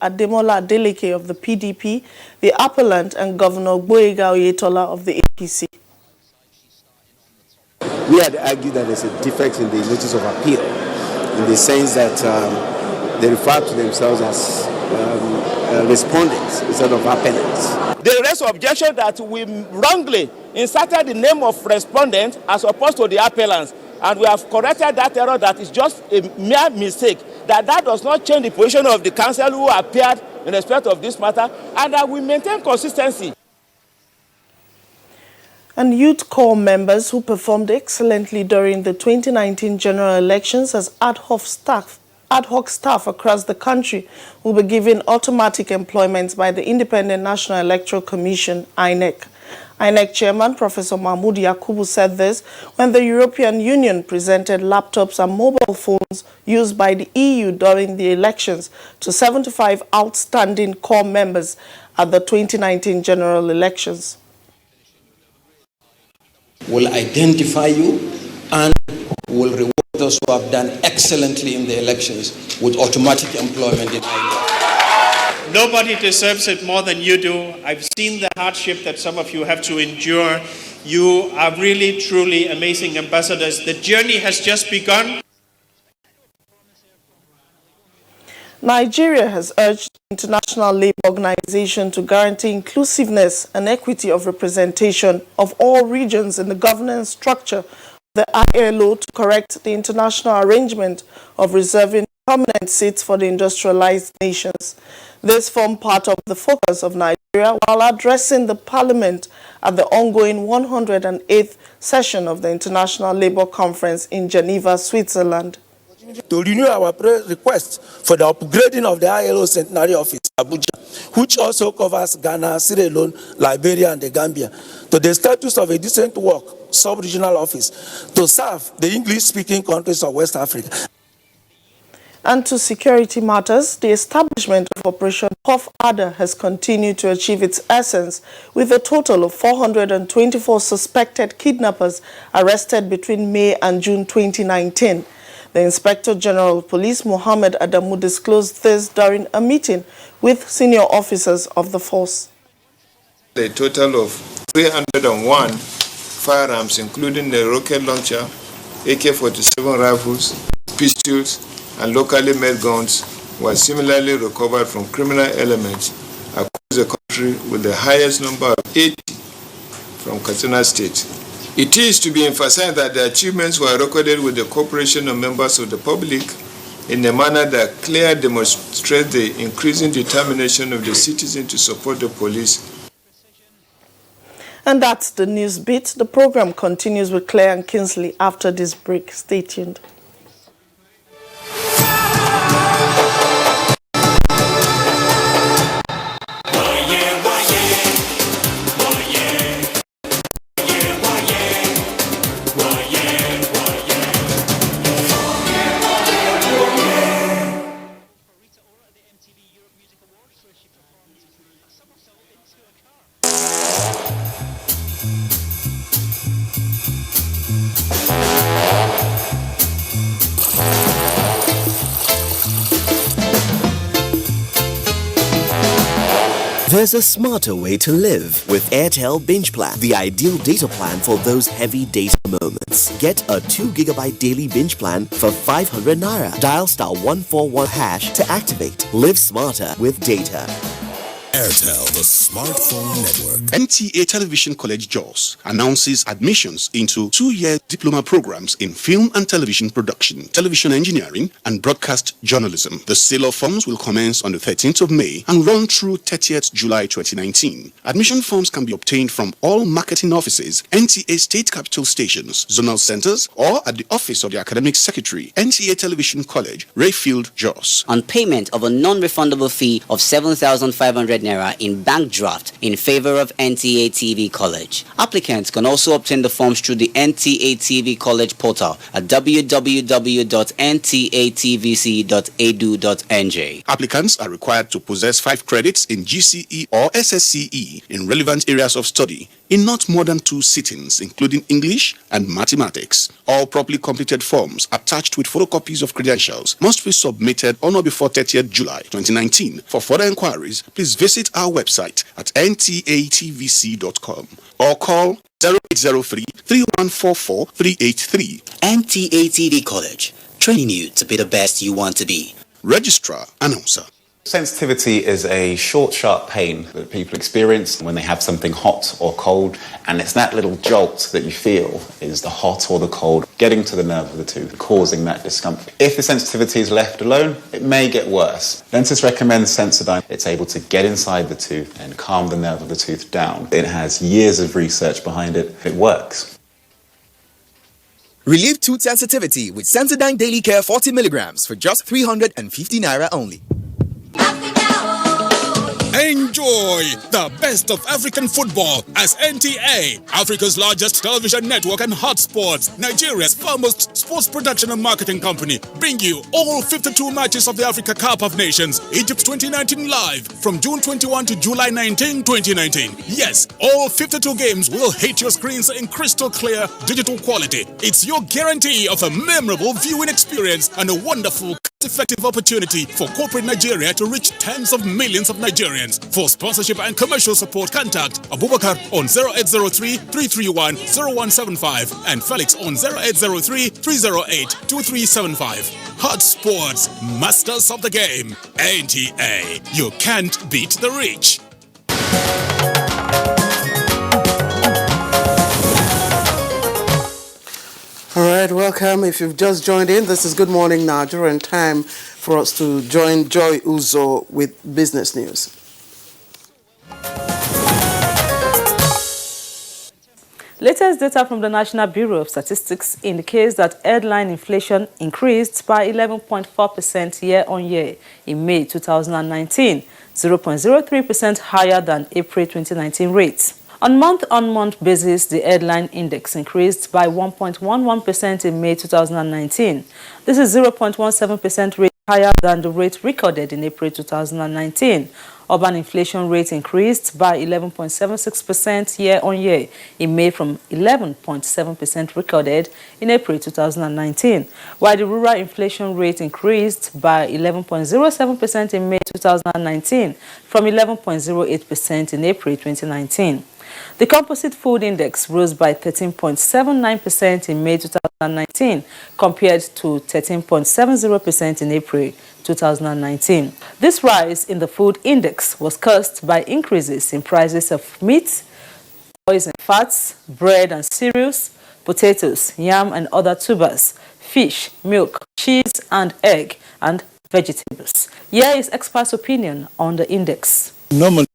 Ademola Adeleke of the PDP, the appellant, and Governor Gboyega Oyetola of the APC. We had argued that there's a defect in the notice of appeal, in the sense that they refer to themselves as respondents instead of appellants. They raised objection that we wrongly inserted the name of respondent as opposed to the appellants, and we have corrected that error. That is just a mere mistake. That does not change the position of the counsel who appeared in respect of this matter, and that we maintain consistency. And youth corps members who performed excellently during the 2019 general elections as ad hoc staff across the country will be given automatic employment by the Independent National Electoral Commission, INEC. INEC Chairman Professor Mahmoud Yakubu said this when the European Union presented laptops and mobile phones used by the EU during the elections to 75 outstanding corps members at the 2019 general elections. Will identify you and will reward those who have done excellently in the elections with automatic employment in INEC. Nobody deserves it more than you do. I've seen the hardship that some of you have to endure. You are really, truly amazing ambassadors. The journey has just begun. Nigeria has urged the International Labour Organization to guarantee inclusiveness and equity of representation of all regions in the governance structure of the ILO to correct the international arrangement of reserving permanent seats for the industrialized nations. This formed part of the focus of Nigeria while addressing the Parliament at the ongoing 108th session of the International Labour Conference in Geneva, Switzerland. To renew our request for the upgrading of the ILO Centenary Office, Abuja, which also covers Ghana, Sierra Leone, Liberia, and the Gambia, to the status of a decent work sub-regional office to serve the English-speaking countries of West Africa. And to security matters, the establishment of Operation Puff Adder has continued to achieve its essence, with a total of 424 suspected kidnappers arrested between May and June 2019. The Inspector General of Police, Mohammed Adamu, disclosed this during a meeting with senior officers of the force. A total of 301 firearms, including the rocket launcher, AK-47 rifles, pistols, and locally made guns, were similarly recovered from criminal elements across the country, with the highest number of 80 from Katsina State. It is to be emphasized that the achievements were recorded with the cooperation of members of the public in a manner that clearly demonstrates the increasing determination of the citizens to support the police. And that's the news bit. The program continues with Claire and Kinsley after this break. Stay tuned. There's a smarter way to live with Airtel Binge Plan, the ideal data plan for those heavy data moments. Get a 2 GB daily binge plan for 500 Naira. Dial *141# to activate. Live smarter with data. Airtel, the smartphone network. NTA Television College Jos announces admissions into 2-year diploma programs in film and television production, television engineering, and broadcast journalism. The sale of forms will commence on the 13th of May and run through 30th July 2019. Admission forms can be obtained from all marketing offices, NTA state capital stations, zonal centers, or at the office of the academic secretary, NTA Television College, Rayfield, Jos. On payment of a non-refundable fee of 7,500 500 naira in bank draft in favor of NTA TV College. Applicants can also obtain the forms through the NTA TV College portal at www.ntatvc.edu.nj. Applicants are required to possess 5 credits in GCE or SSCE in relevant areas of study in not more than 2 sittings, including English and mathematics. All properly completed forms attached with photocopies of credentials must be submitted on or before 30th July 2019. For further inquiries, please visit our website at ntatvc.com or call 0803 3144 383. NTA TV College, training you to be the best you want to be. Registrar, Announcer. Sensitivity is a short, sharp pain that people experience when they have something hot or cold, and it's that little jolt that you feel is the hot or the cold getting to the nerve of the tooth, causing that discomfort. If the sensitivity is left alone, it may get worse. Dentists recommend Sensodyne. It's able to get inside the tooth and calm the nerve of the tooth down. It has years of research behind it. It works. Relieve tooth sensitivity with Sensodyne Daily Care 40 milligrams for just 350 naira only. Enjoy the best of African football as NTA, Africa's largest television network and hotspots, Nigeria's foremost sports production and marketing company, bring you all 52 matches of the Africa Cup of Nations, Egypt 2019 live from June 21 to July 19, 2019. Yes, all 52 games will hit your screens in crystal clear digital quality. It's your guarantee of a memorable viewing experience and a wonderful effective opportunity for corporate Nigeria to reach tens of millions of Nigerians. For sponsorship and commercial support, contact Abubakar on 0803-331-0175 and Felix on 0803-308-2375. Hot Sports, masters of the game. NTA, you can't beat the reach. All right, welcome. If you've just joined in, this is Good Morning Nigeria, and time for us to join Joy Uzo with business news. Latest data from the National Bureau of Statistics indicates that headline inflation increased by 11.4% year-on-year in May 2019, 0.03% higher than April 2019 rates. On month-on-month basis, the headline index increased by 1.11% in May 2019. This is 0.17% rate higher than the rate recorded in April 2019. Urban inflation rate increased by 11.76% year-on-year in May from 11.7% recorded in April 2019, while the rural inflation rate increased by 11.07% in May 2019 from 11.08% in April 2019. The composite food index rose by 13.79% in May 2019 compared to 13.70% in April 2019. This rise in the food index was caused by increases in prices of meat, oils and fats, bread and cereals, potatoes, yam and other tubers, fish, milk, cheese and egg, and vegetables. Here is experts' opinion on the index. Normally,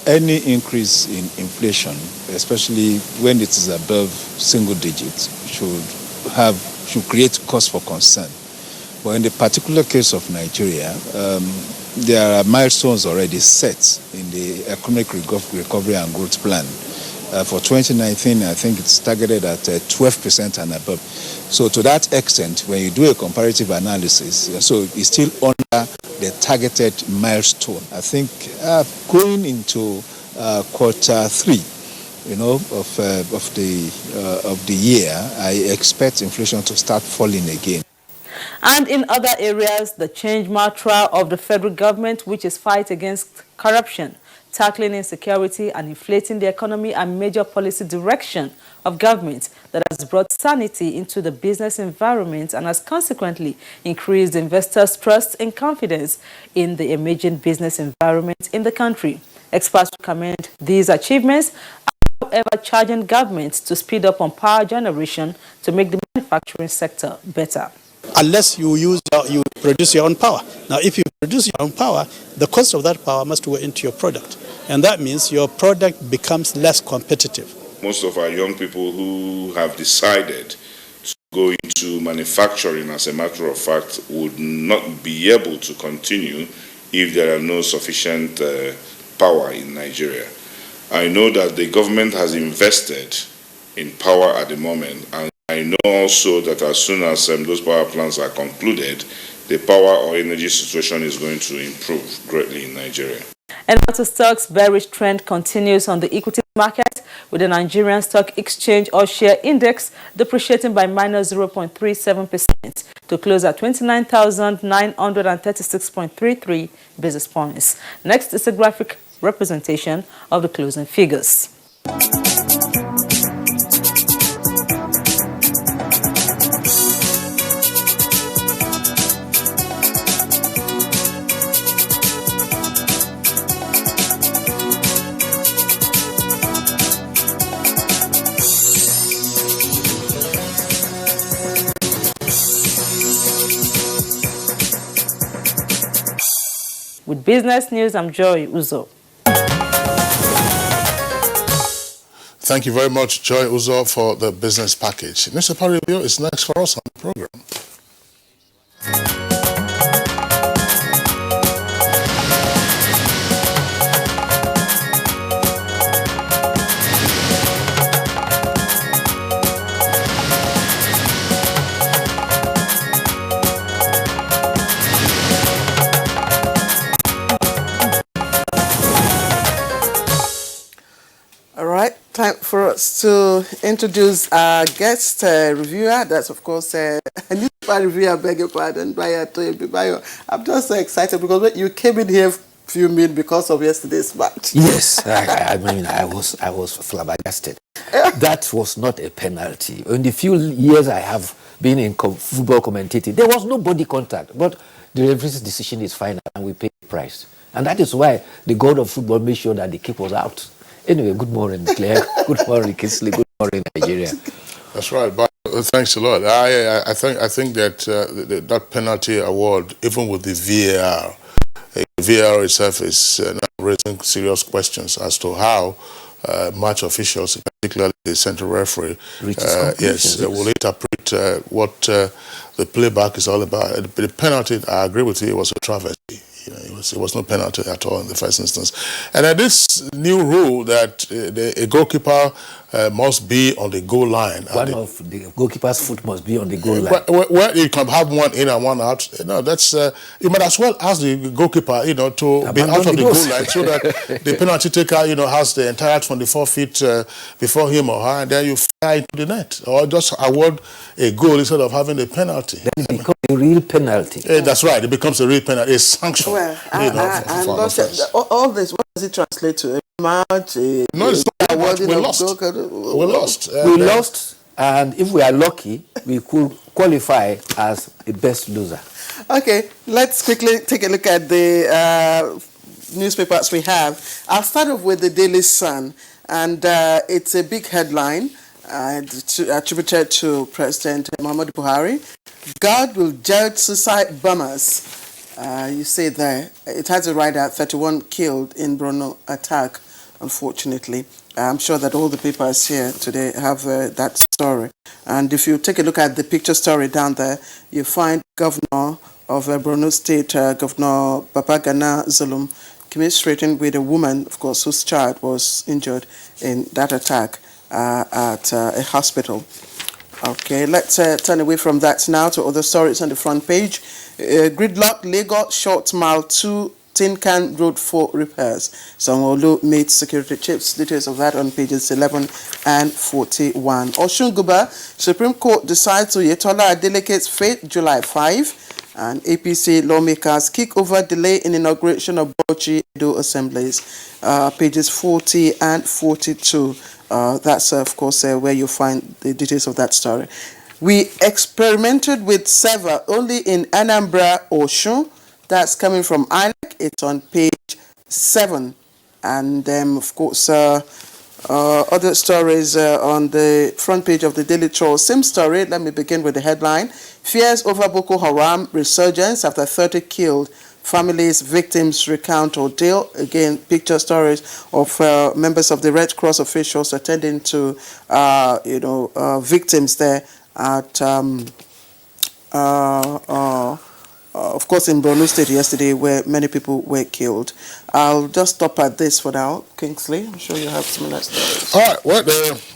any increase in inflation, especially when it is above single digits, should create cause for concern. But in the particular case of Nigeria, there are milestones already set in the Economic Recovery and Growth Plan. For 2019, I think it's targeted at 12% and above. So to that extent, when you do a comparative analysis, so it's still under the targeted milestone. I think going into quarter 3, of the year, I expect inflation to start falling again. And in other areas, the change mantra of the federal government, which is fight against corruption, tackling insecurity and inflating the economy, and major policy direction of government that has brought sanity into the business environment and has consequently increased investors' trust and confidence in the emerging business environment in the country. Experts commend these achievements, however, charging governments to speed up on power generation to make the manufacturing sector better. Unless you produce your own power. Now, if you produce your own power, the cost of that power must go into your product. And that means your product becomes less competitive. Most of our young people who have decided to go into manufacturing, as a matter of fact, would not be able to continue if there are no sufficient power in Nigeria. I know that the government has invested in power at the moment, and I know also that as soon as those power plants are concluded, the power or energy situation is going to improve greatly in Nigeria. And also stocks bearish trend continues on the equity market, with the Nigerian Stock Exchange or Share Index depreciating by minus 0.37% to close at 29,936.33 basis points. Next is a graphic representation of the closing figures. With business news, I'm Joy Uzo. Thank you very much, Joy Uzo, for the business package. Mr. Paribio is next for us on the program. Time for us to introduce our guest reviewer. That's, of course, a newspaper reviewer, I beg your pardon, Bayo. I'm just so excited because you came in here fuming because of yesterday's match. Yes, I mean, I was flabbergasted. That was not a penalty. In the few years I have been in football commentating, there was no body contact, but the referee's decision is final and we pay the price. And that is why the god of football made sure that the kick was out. Anyway, good morning, Claire. Good morning, Kinsley. Good morning, Nigeria. That's right. But thanks a lot. I think that that penalty award, even with the VAR itself is now raising serious questions as to how match officials, particularly the central referee, will interpret what the playback is all about. The penalty, I agree with you, it was a travesty. It was no penalty at all in the first instance. And then this new rule that a goalkeeper must be on the goal line. One of the goalkeeper's foot must be on the goal line. Well, you can have one in and one out. That's you might as well ask the goalkeeper, to be out of the goal line so that the penalty taker, has the entire 24 feet before him or her, and then you fly into the net, or just award a goal instead of having a penalty. Then it becomes a real penalty. That's right. It becomes a real penalty. A sanction. Well, all this, what does it translate to? A match? No, it's not. We lost. We lost. We lost, and if we are lucky, we could qualify as a best loser. Okay, let's quickly take a look at the newspapers we have. I'll start off with the Daily Sun, and it's a big headline attributed to President Muhammadu Buhari. God will judge suicide bombers. You say there, it has a rider, 31 killed in Borno attack, unfortunately. I'm sure that all the papers here today have that story. And if you take a look at the picture story down there, you find Governor of Borno State, Governor Babagana Zulum, commiserating with a woman, of course, whose child was injured in that attack at a hospital. Okay, let's turn away from that now to other stories on the front page. Gridlock, Lagos, short mile 2, Tin Can Road 4 repairs. Sanwo-Olu meets security chiefs. Details of that on pages 11 and 41. Oshunguba, Supreme Court decides to Yetola Adeleke's fate July 5. And APC lawmakers kick over delay in inauguration of Bauchi Edo assemblies. Pages 40 and 42. That's, of course, where you find the details of that story. We experimented with Seva only in Anambra, Oshun. That's coming from INEC. It's on page 7. And then, of course, other stories on the front page of the Daily Troll. Same story. Let me begin with the headline. Fears over Boko Haram resurgence after 30 killed. Families, victims recount ordeal. Again, picture stories of members of the Red Cross officials attending to, victims there at of course, in Borno State yesterday, where many people were killed. I'll just stop at this for now. Kingsley, I'm sure you have similar stories. All right. Well,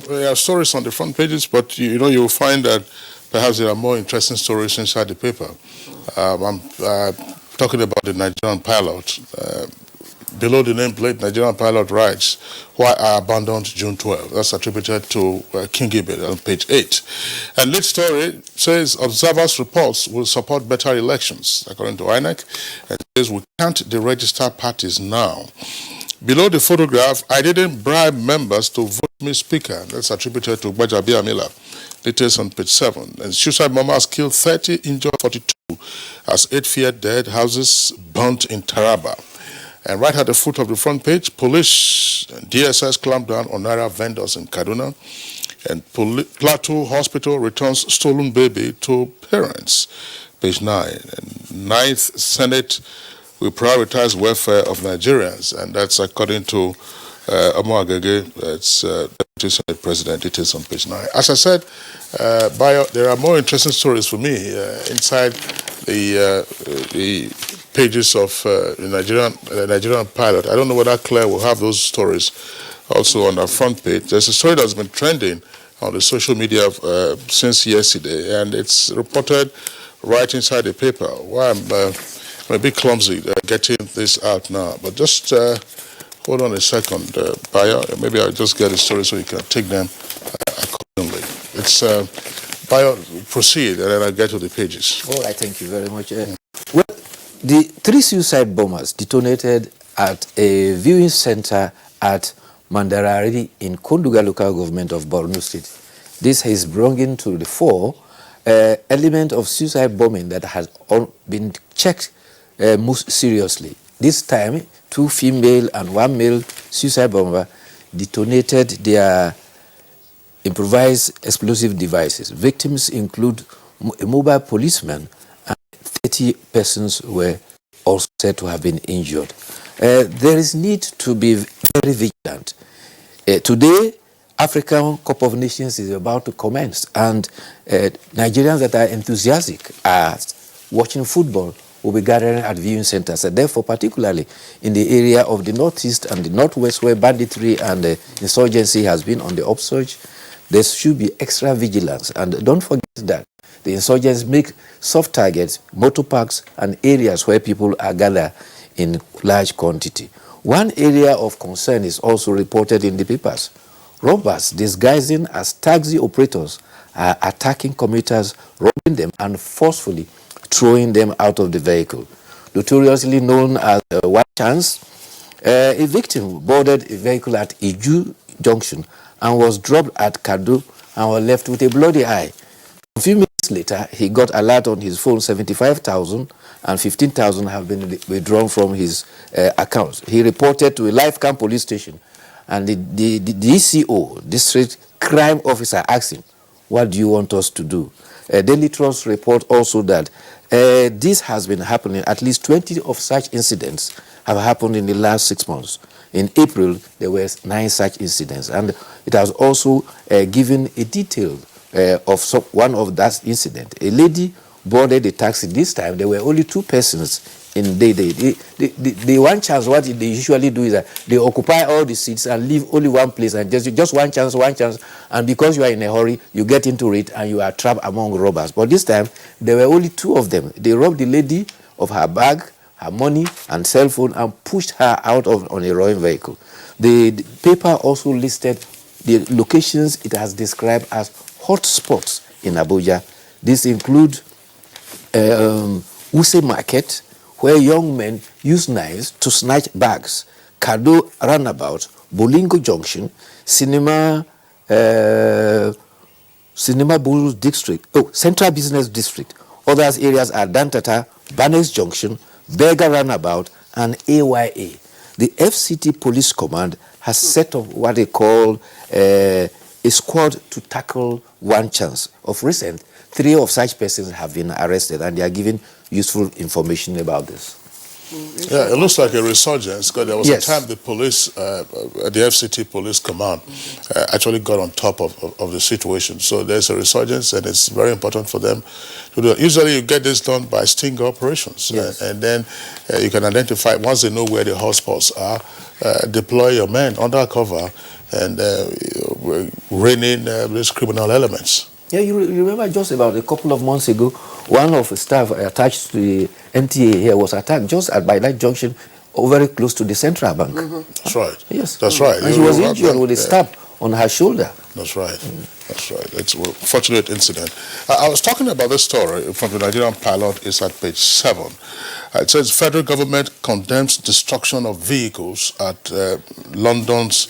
there are stories on the front pages, but you'll find that perhaps there are more interesting stories inside the paper. I'm talking about the Nigerian pilot. Below the nameplate, Nigerian pilot writes, "Why I abandoned June 12." That's attributed to King Ibed on page 8. And lead story says observers' reports will support better elections, according to INEC, and says we can't deregister parties now. Below the photograph, "I didn't bribe members to vote me speaker." That's attributed to Gbajabi Amila. Details on page 7. And suicide bombers killed 30, injured 42, as 8 feared dead, houses burnt in Taraba. And right at the foot of the front page, police and DSS clamped down on Naira vendors in Kaduna. And Plateau Hospital returns stolen baby to parents. Page 9. And 9th Senate will prioritize welfare of Nigerians. And that's according to Omo Agege, that's Deputy Senate President. Details on page 9. As I said, there are more interesting stories for me inside the pages of the Nigerian pilot. I don't know whether Claire will have those stories also on our front page. There's a story that's been trending on the social media since yesterday, and it's reported right inside the paper. Well, I'm a bit clumsy getting this out now, but just hold on a second, Bayo. Maybe I'll just get the story so you can take them accordingly. It's Bayo, proceed, and then I'll get to the pages. All right, thank you very much. Well, the 3 suicide bombers detonated at a viewing center at Mandarari in Konduga local government of Borno State. This has brought into the fore element of suicide bombing that has been checked most seriously. This time, 2 female and 1 male suicide bomber detonated their improvised explosive devices. Victims include a mobile policeman, and 30 persons were also said to have been injured. There is need to be very vigilant. Today, African Cup of Nations is about to commence, and Nigerians that are enthusiastic at watching football will be gathering at viewing centers. And therefore, particularly in the area of the northeast and the northwest, where banditry and insurgency has been on the upsurge, there should be extra vigilance. And don't forget that the insurgents make soft targets, motor parks, and areas where people are gathered in large quantity. One area of concern is also reported in the papers. Robbers disguising as taxi operators are attacking commuters, robbing them, and forcefully throwing them out of the vehicle. Notoriously known as One Chance, a victim boarded a vehicle at Iju Junction and was dropped at Kadu and was left with a bloody eye. A few minutes later, he got alert on his phone, 75,000 and 15,000 have been withdrawn from his accounts. He reported to a live camp police station, and the DCO, District Crime Officer, asked him, "What do you want us to do?" Daily Trust report also that this has been happening. At least 20 of such incidents have happened in the last 6 months. In April, there were 9 such incidents, and it has also given a detail of one of that incident. A lady boarded a taxi. This time, there were only 2 persons in the One Chance. What they usually do is that they occupy all the seats and leave only one place, and just one chance, and because you are in a hurry, you get into it and you are trapped among robbers. But this time, there were only 2 of them. They robbed the lady of her bag, her money, and cell phone, and pushed her out on a rolling vehicle. The paper also listed the locations it has described as hotspots in Abuja. These include Use Market, where young men use knives to snatch bags, Kado Roundabout, Bolingo Junction, Cinema Bulls District, Central Business District. Other areas are Dantata, Banex Junction, Berger Roundabout, and AYA. The FCT Police Command has set up what they call a squad to tackle One Chance. Of recent, 3 of such persons have been arrested, and they are giving useful information about this. Yeah, it looks like a resurgence because there was Yes. a time the police, the FCT police command, actually got on top of the situation. So there's a resurgence, and it's very important for them to do it. Usually, you get this done by sting operations, Yes. and then you can identify once they know where the hotspots are, deploy your men undercover and rein in these criminal elements. Yeah, you remember just about a couple of months ago, one of the staff attached to the NTA here was attacked just by that junction, very close to the central bank. That's right. Yes. That's right. And she was injured with a stab on her shoulder. That's right. That's right. It's a fortunate incident. I was talking about this story from the Nigerian Pilot. It's at page 7. It says federal government condemns destruction of vehicles at London's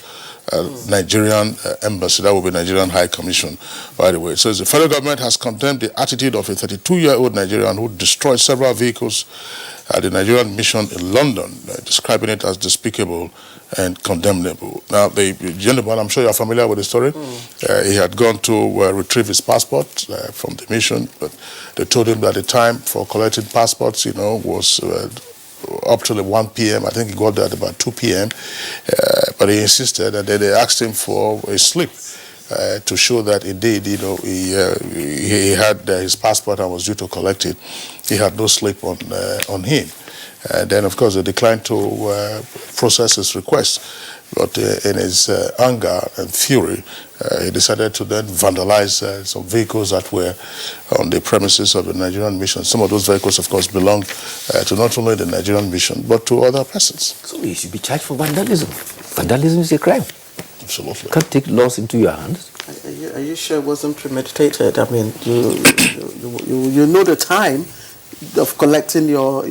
Nigerian embassy. That will be Nigerian High Commission, by the way. It says the federal government has condemned the attitude of a 32-year-old Nigerian who destroyed several vehicles at the Nigerian mission in London, describing it as despicable and condemnable. Now, the gentleman, I'm sure you're familiar with the story. He had gone to retrieve his passport from the mission, but they told him that the time for collecting passports, was up till 1 p.m. I think he got there at about 2 p.m. But he insisted, and then they asked him for a slip to show that indeed, he had his passport and was due to collect it. He had no slip on him. And then, of course, they declined to process his request. But in his anger and fury, he decided to then vandalize some vehicles that were on the premises of the Nigerian mission. Some of those vehicles, of course, belong to not only the Nigerian mission, but to other persons. So you should be charged for vandalism. Vandalism is a crime. Absolutely. You can't take laws into your hands. Are you sure it wasn't premeditated? I mean, you know the time of collecting your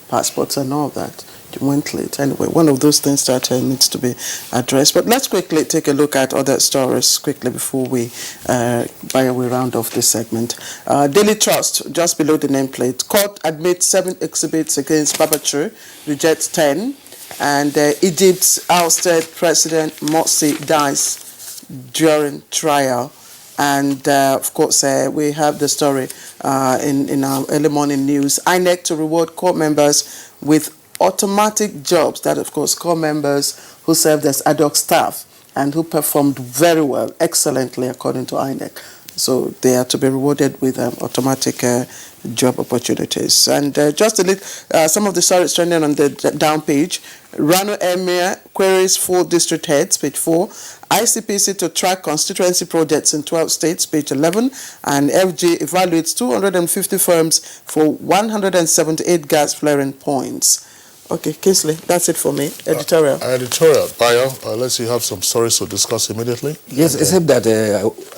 passports and all that. You went late. Anyway, one of those things that needs to be addressed. But let's quickly take a look at other stories quickly before we by way round off this segment. Daily Trust, just below the nameplate. Court admits 7 exhibits against Babachir, rejects 10. And Egypt's ousted President Morsi dies during trial. And of course, we have the story in our early morning news. INEC to reward corps members with automatic jobs. That, of course, corps members who served as ad hoc staff and who performed very well, excellently, according to INEC. So they are to be rewarded with automatic job opportunities. And just a little, some of the stories trending on the down page. Rano Emir queries 4 district heads, page 4. ICPC to track constituency projects in 12 states, page 11. And FG evaluates 250 firms for 178 gas flaring points. Okay, Kingsley, that's it for me. Editorial. Editorial. Bayo, let's see, you have some stories to discuss immediately. Yes, except that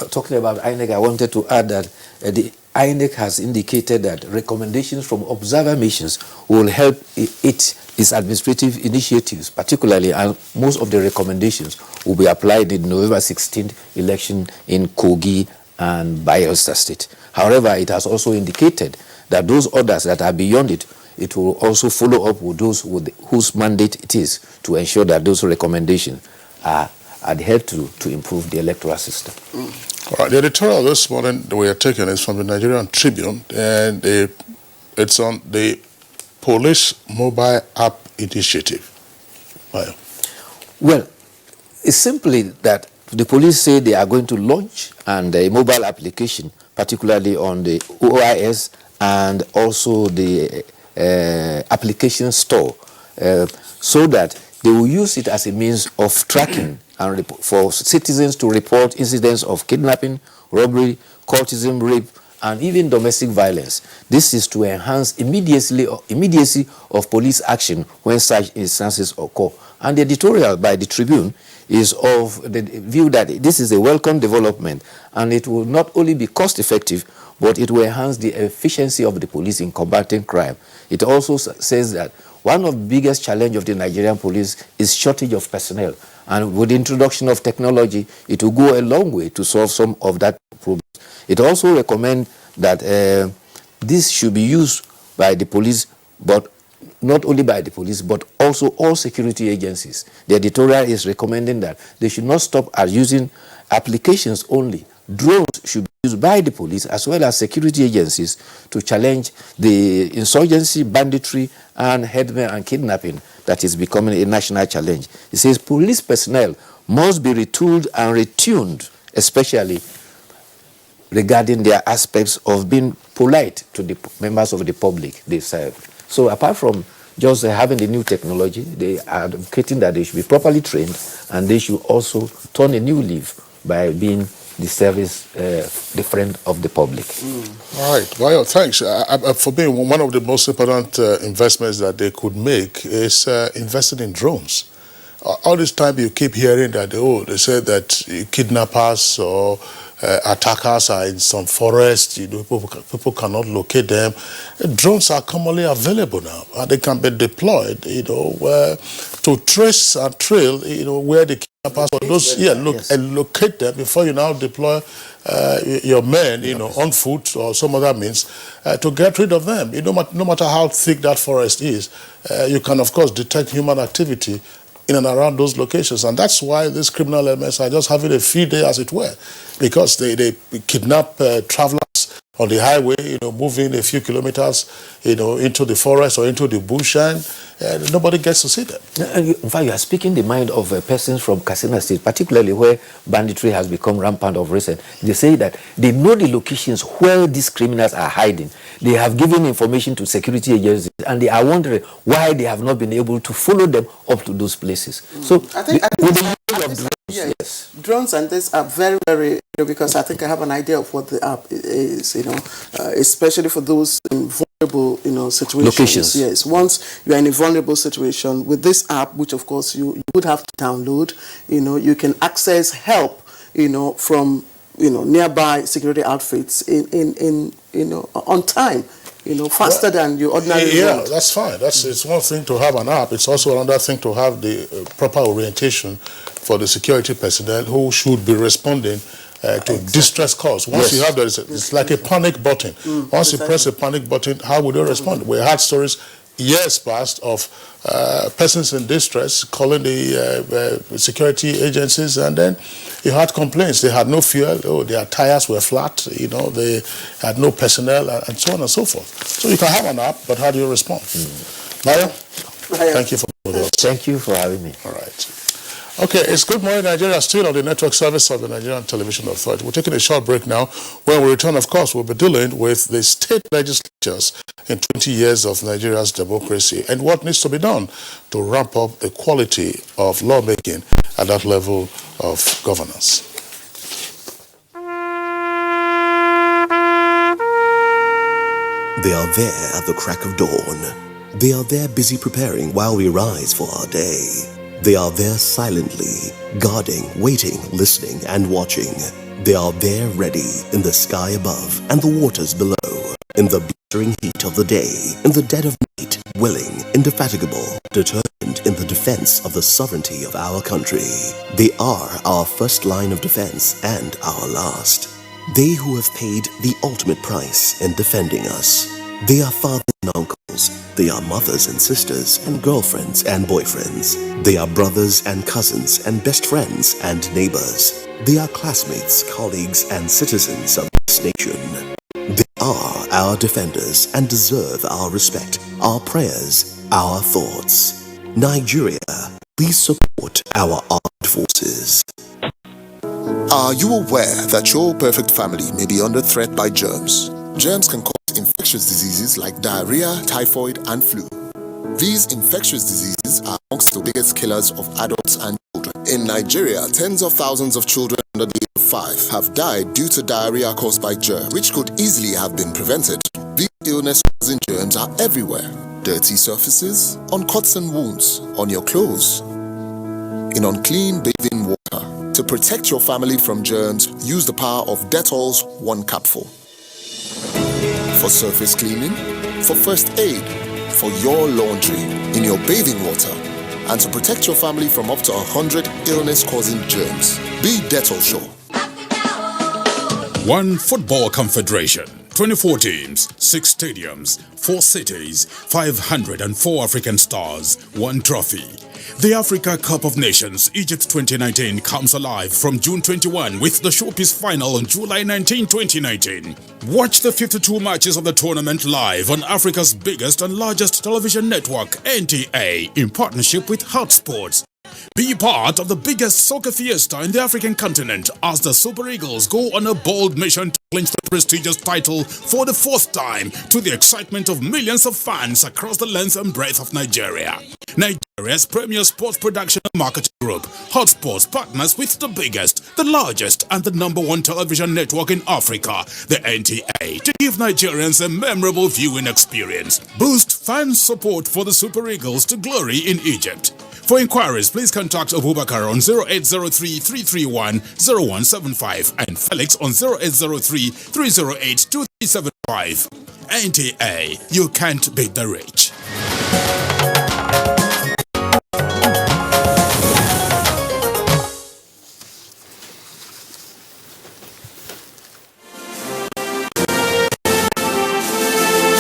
talking about INEC, I wanted to add that the INEC has indicated that recommendations from observer missions will help its administrative initiatives, particularly, and most of the recommendations will be applied in November 16th election in Kogi and Bayelsa State. However, it has also indicated that those orders that are beyond it, it will also follow up with those whose mandate it is to ensure that those recommendations are adhered to improve the electoral system. All right, the editorial this morning that we are taking is from the Nigerian Tribune, and it's on the Police Mobile App Initiative. Well, it's simply that the police say they are going to launch a mobile application, particularly on the OIS and also the application store, so that they will use it as a means of tracking and for citizens to report incidents of kidnapping, robbery, courtesan, rape, and even domestic violence. This is to enhance immediacy of police action when such instances occur. And the editorial by the Tribune is of the view that this is a welcome development, and it will not only be cost effective, but it will enhance the efficiency of the police in combating crime. It also says that one of the biggest challenges of the Nigerian police is shortage of personnel. And with the introduction of technology, it will go a long way to solve some of that problem. It also recommends that this should be used by the police, but not only by the police, but also all security agencies. The editorial is recommending that they should not stop at using applications only. Drones should be used by the police as well as security agencies to challenge the insurgency, banditry, and headmen and kidnapping that is becoming a national challenge. It says police personnel must be retooled and retuned, especially regarding their aspects of being polite to the members of the public they serve. So apart from just having the new technology, they are advocating that they should be properly trained, and they should also turn a new leaf by being the service, the friend of the public. All right. Well, thanks. For me, one of the most important investments that they could make is investing in drones. All this time you keep hearing that, they say that kidnappers or attackers are in some forest, people cannot locate them. Drones are commonly available now, and they can be deployed, to trace and trail, where the kidnappers or those, and locate them before you now deploy your men, on foot or some other means to get rid of them. No matter how thick that forest is, you can of course detect human activity in and around those locations. And that's why these criminal elements are just having a field day, as it were, because they kidnap travelers on the highway, moving a few kilometers, into the forest or into the bush, and nobody gets to see them. In fact, you are speaking the mind of persons from Katsina State, particularly where banditry has become rampant of recent. They say that they know the locations where these criminals are hiding. They have given information to security agencies, and they are wondering why they have not been able to follow them up to those places. So, I think with the use of drones, yes, drones and this are very, very, because I think I have an idea of what the app is, especially for those in vulnerable, situations. Locations. Yes, once you are in a vulnerable situation with this app, which of course you would have to download, you can access help, from, nearby security outfits in on time. Faster than you ordinarily want. That's fine. It's one thing to have an app. It's also another thing to have the proper orientation for the security personnel who should be responding to distress calls. Once you have that, it's like a panic button. Once you press a panic button, how would they respond? We had stories years past of persons in distress calling the security agencies, and then you had complaints. They had no fuel, their tires were flat, they had no personnel, and so on and so forth. So you can have an app, but how do you respond? Maya, thank you for being with us. Thank you for having me. All right. Okay, it's Good Morning Nigeria, still on the network service of the Nigerian Television Authority. We're taking a short break now. When we return, of course, we'll be dealing with the state legislatures in 20 years of Nigeria's democracy and what needs to be done to ramp up the quality of lawmaking at that level of governance. They are there at the crack of dawn. They are there busy preparing while we rise for our day. They are there silently, guarding, waiting, listening, and watching. They are there ready in the sky above and the waters below, in the blistering heat of the day, in the dead of night, willing, indefatigable, determined in the defense of the sovereignty of our country. They are our first line of defense and our last. They who have paid the ultimate price in defending us. They are fathers and uncles. They are mothers and sisters and girlfriends and boyfriends. They are brothers and cousins and best friends and neighbors. They are classmates, colleagues, and citizens of this nation. They are our defenders and deserve our respect, our prayers, our thoughts. Nigeria, please support our armed forces. Are you aware that your perfect family may be under threat by germs? Germs can cause infectious diseases like diarrhea, typhoid, and flu. These infectious diseases are amongst the biggest killers of adults and children. In Nigeria, tens of thousands of children under the age of 5 have died due to diarrhea caused by germs, which could easily have been prevented. These illness-causing germs are everywhere. Dirty surfaces, on cuts and wounds, on your clothes, in unclean bathing water. To protect your family from germs, use the power of Dettol's 1 capful. For surface cleaning, for first aid, for your laundry, in your bathing water, and to protect your family from up to 100 illness-causing germs. Be Dettol sure. One Football Confederation, 24 teams, 6 stadiums, 4 cities, 504 African stars, 1 trophy. The Africa Cup of Nations Egypt 2019 comes alive from June 21 with the showpiece final on July 19, 2019. Watch the 52 matches of the tournament live on Africa's biggest and largest television network, NTA, in partnership with Hotsports. Be part of the biggest soccer fiesta in the African continent as the Super Eagles go on a bold mission to clinch the prestigious title for the 4th time, to the excitement of millions of fans across the length and breadth of Nigeria. Nigeria's premier sports production and marketing group, Hotsports, partners with the biggest, the largest, and the #1 television network in Africa, the NTA, to give Nigerians a memorable viewing experience. Boost fan support for the Super Eagles to glory in Egypt. For inquiries, please contact Abubakar on 0803-331-0175 and Felix on 0803-308-2375. NTA, you can't beat the rich.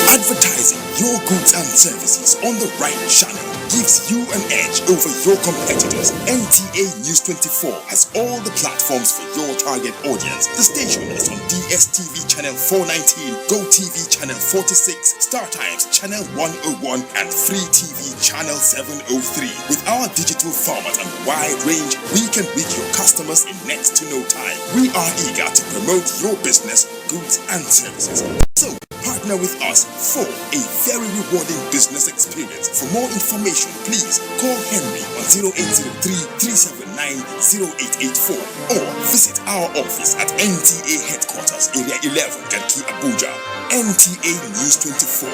Advertising your goods and services on the right channel gives you an edge over your competitors. NTA News 24 has all the platforms for your target audience. The station is on DSTV channel 419, GoTV channel 46, StarTimes channel 101, and Free TV channel 703. With our digital format and wide range, we can reach your customers in next to no time. We are eager to promote your business, goods, and services. So, partner with us for a very rewarding business experience. For more information, please call Henry on 0803-379-0884 or visit our office at NTA Headquarters, Area 11, Garki, Abuja. NTA News 24.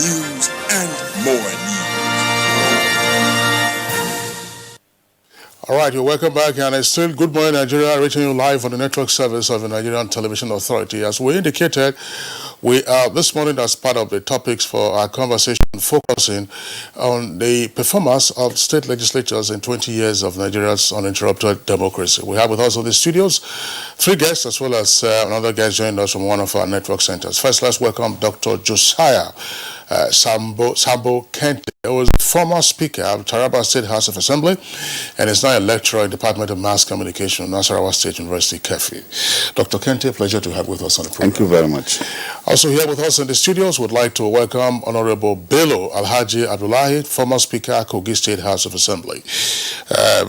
News and more news. All right, you're welcome back, and it's still Good Morning Nigeria, reaching you live on the network service of the Nigerian Television Authority. As we indicated, we are this morning, as part of the topics for our conversation, focusing on the performance of state legislatures in 20 years of Nigeria's uninterrupted democracy. We have with us in the studios 3 guests, as well as another guest joining us from one of our network centers. First, let's welcome Dr. Josiah Sambo Kente, who was former Speaker of Taraba State House of Assembly and is now a lecturer in the Department of Mass Communication at Nasarawa State University, Kefi. Dr. Kente, pleasure to have with us on the program. Thank you very much. Also here with us in the studios, would like to welcome Honorable Bello Alhaji Abdullahi, former Speaker, Kogi State House of Assembly.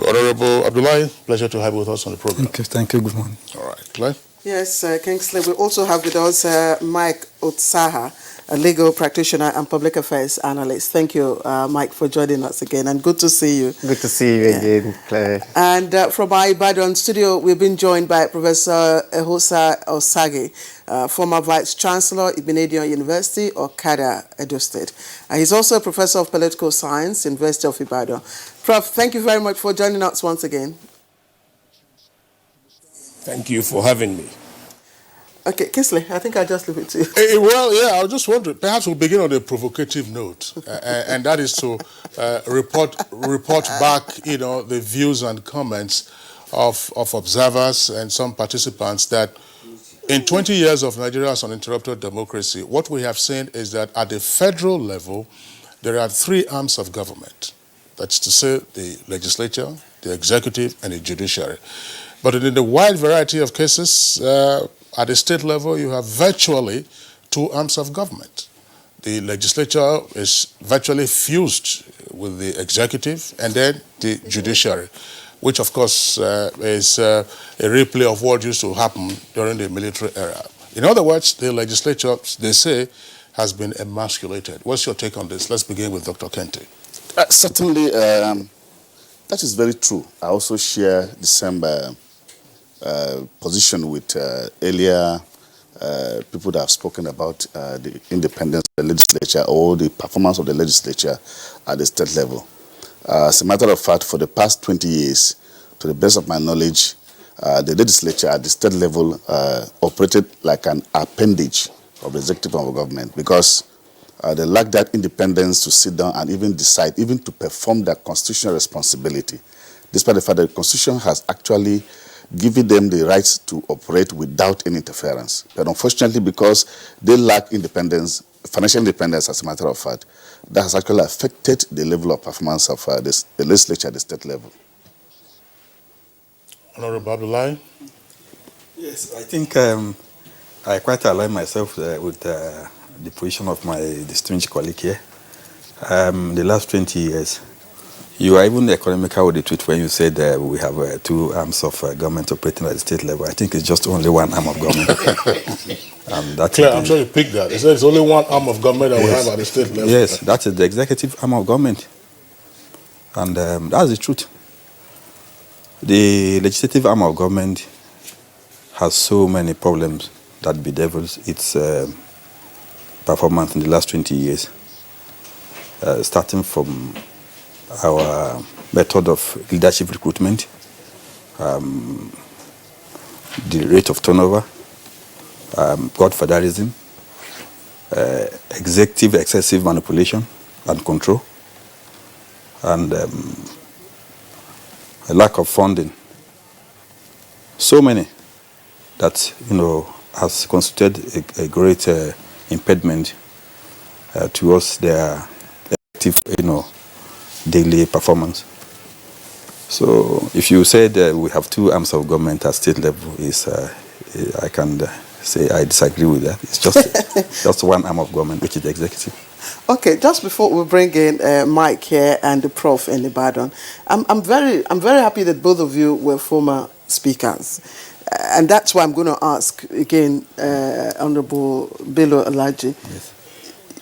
Honorable Abdullahi, pleasure to have you with us on the program. Thank you. Good morning. All right, Claire? Yes, Kingsley. We also have with us Mike Otsaha, a legal practitioner and public affairs analyst. Thank you, Mike, for joining us again, and good to see you. Good to see you again, Claire. And from our Ibadan studio, we've been joined by Professor Ehosa Osage, former Vice Chancellor, Ibadan University, Okada, Edo State. He's also a Professor of Political Science, University of Ibadan. Prof, thank you very much for joining us once again. Thank you for having me. Okay, Kingsley, I think I'll just leave it to you. Well, yeah, I was just wondering, perhaps we'll begin on a provocative note, and that is to report back, the views and comments of observers and some participants that in 20 years of Nigeria's uninterrupted democracy, what we have seen is that at the federal level, there are 3 arms of government. That's to say, the legislature, the executive, and the judiciary. But in the wide variety of cases, at the state level, you have virtually 2 arms of government. The legislature is virtually fused with the executive and then the judiciary, which of course is a replay of what used to happen during the military era. In other words, the legislature, they say, has been emasculated. What's your take on this? Let's begin with Dr. Kente. Certainly, that is very true. I also share the same position with earlier people that have spoken about the independence of the legislature or the performance of the legislature at the state level. As a matter of fact, for the past 20 years, to the best of my knowledge, the legislature at the state level operated like an appendage of the executive of government, because they lack that independence to sit down and even decide, even to perform their constitutional responsibility, despite the fact that the Constitution has actually giving them the rights to operate without any interference. But unfortunately, because they lack independence, financial independence as a matter of fact, that has actually affected the level of performance of the legislature at the state level. Honorable Abdullahi? Yes, I think I quite align myself with the position of my distinguished colleague here. The last 20 years, you are even economical with the tweet when you said we have two arms of government operating at the state level. I think it's just only one arm of government. Claire, I'm sure you picked that. It said it's only one arm of government that we have at the state level. Yes, that is the executive arm of government. And that's the truth. The legislative arm of government has so many problems that bedevils its performance in the last 20 years, starting from our method of leadership recruitment, the rate of turnover, godfatherism, executive excessive manipulation and control, and a lack of funding. So many that, has constituted a great impediment towards their effective, daily performance. So if you said we have two arms of government at state level, I can say I disagree with that. It's just one arm of government, which is the executive. Okay, just before we bring in Mike here and the Prof in Ibadan, I'm very happy that both of you were former speakers, and that's why I'm going to ask again, Honourable Bello Alaji. Yes.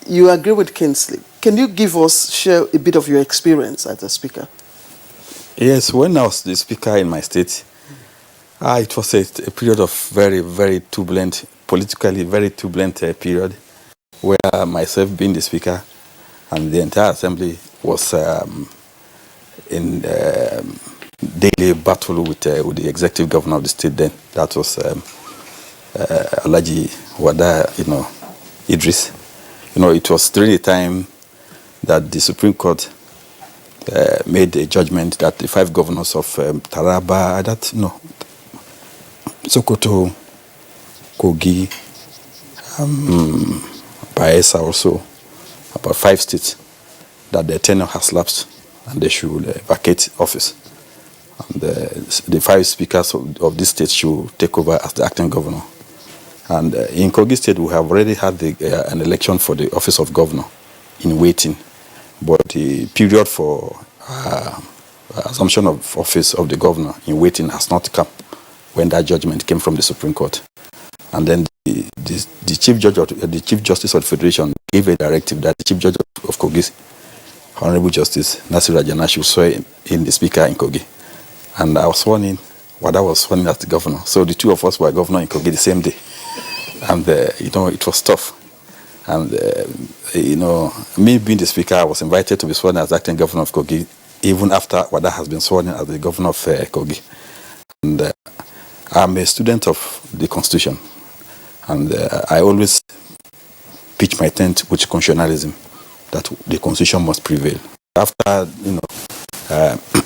You agree with Kingsley? Can you share a bit of your experience as a speaker? Yes, when I was the speaker in my state, it was a period of very, very turbulent, politically very turbulent period, where myself being the speaker and the entire assembly was in daily battle with the executive governor of the state then. That was Alaji Wada, Idris. It was during the time that the Supreme Court made a judgment that the 5 governors of Taraba, Sokoto, Kogi, Bayelsa also, about 5 states, that their tenure has lapsed and they should vacate office. And the 5 speakers of this state should take over as the acting governor. And in Kogi State, we have already had an election for the office of governor in waiting. But the period for assumption of office of the governor in waiting has not come when that judgment came from the Supreme Court. And then the Chief Justice of the Federation gave a directive that the Chief Judge of Kogi, Honorable Justice Nasir Rajana, should swear in the speaker in Kogi. And I was sworn in, Wada was sworn in as the governor. So the 2 of us were governor in Kogi the same day. And, it was tough. And, me being the speaker, I was invited to be sworn as acting governor of Kogi, even after Wada has been sworn in as the governor of Kogi. And I'm a student of the Constitution. And I always pitch my tent with constitutionalism, that the Constitution must prevail. After,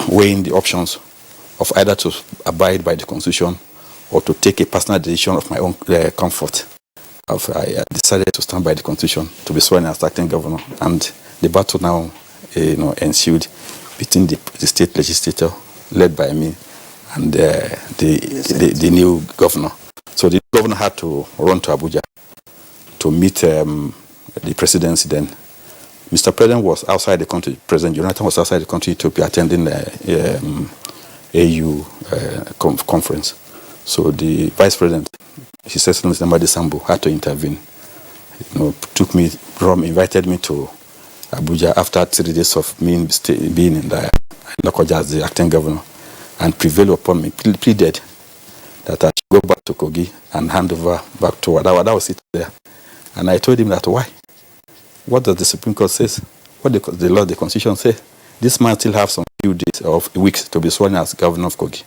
weighing the options of either to abide by the Constitution or to take a personal decision of my own comfort, I decided to stand by the Constitution to be sworn as acting governor. And the battle now, ensued between the state legislature led by me and the new governor. So the governor had to run to Abuja to meet the presidency then. Mr. President was outside the country. President Jonathan was outside the country to be attending the AU conference. So the vice president, His Excellency Namadi Sambo, had to intervene. Invited me to Abuja after 3 days of me being in the Lokoja as the acting governor, and prevailed upon me, pleaded that I should go back to Kogi and hand over back to Wada. Wada was sitting there. And I told him that, why? What does the Supreme Court say? What the law, the Constitution say? This man still have some few days or weeks to be sworn as governor of Kogi.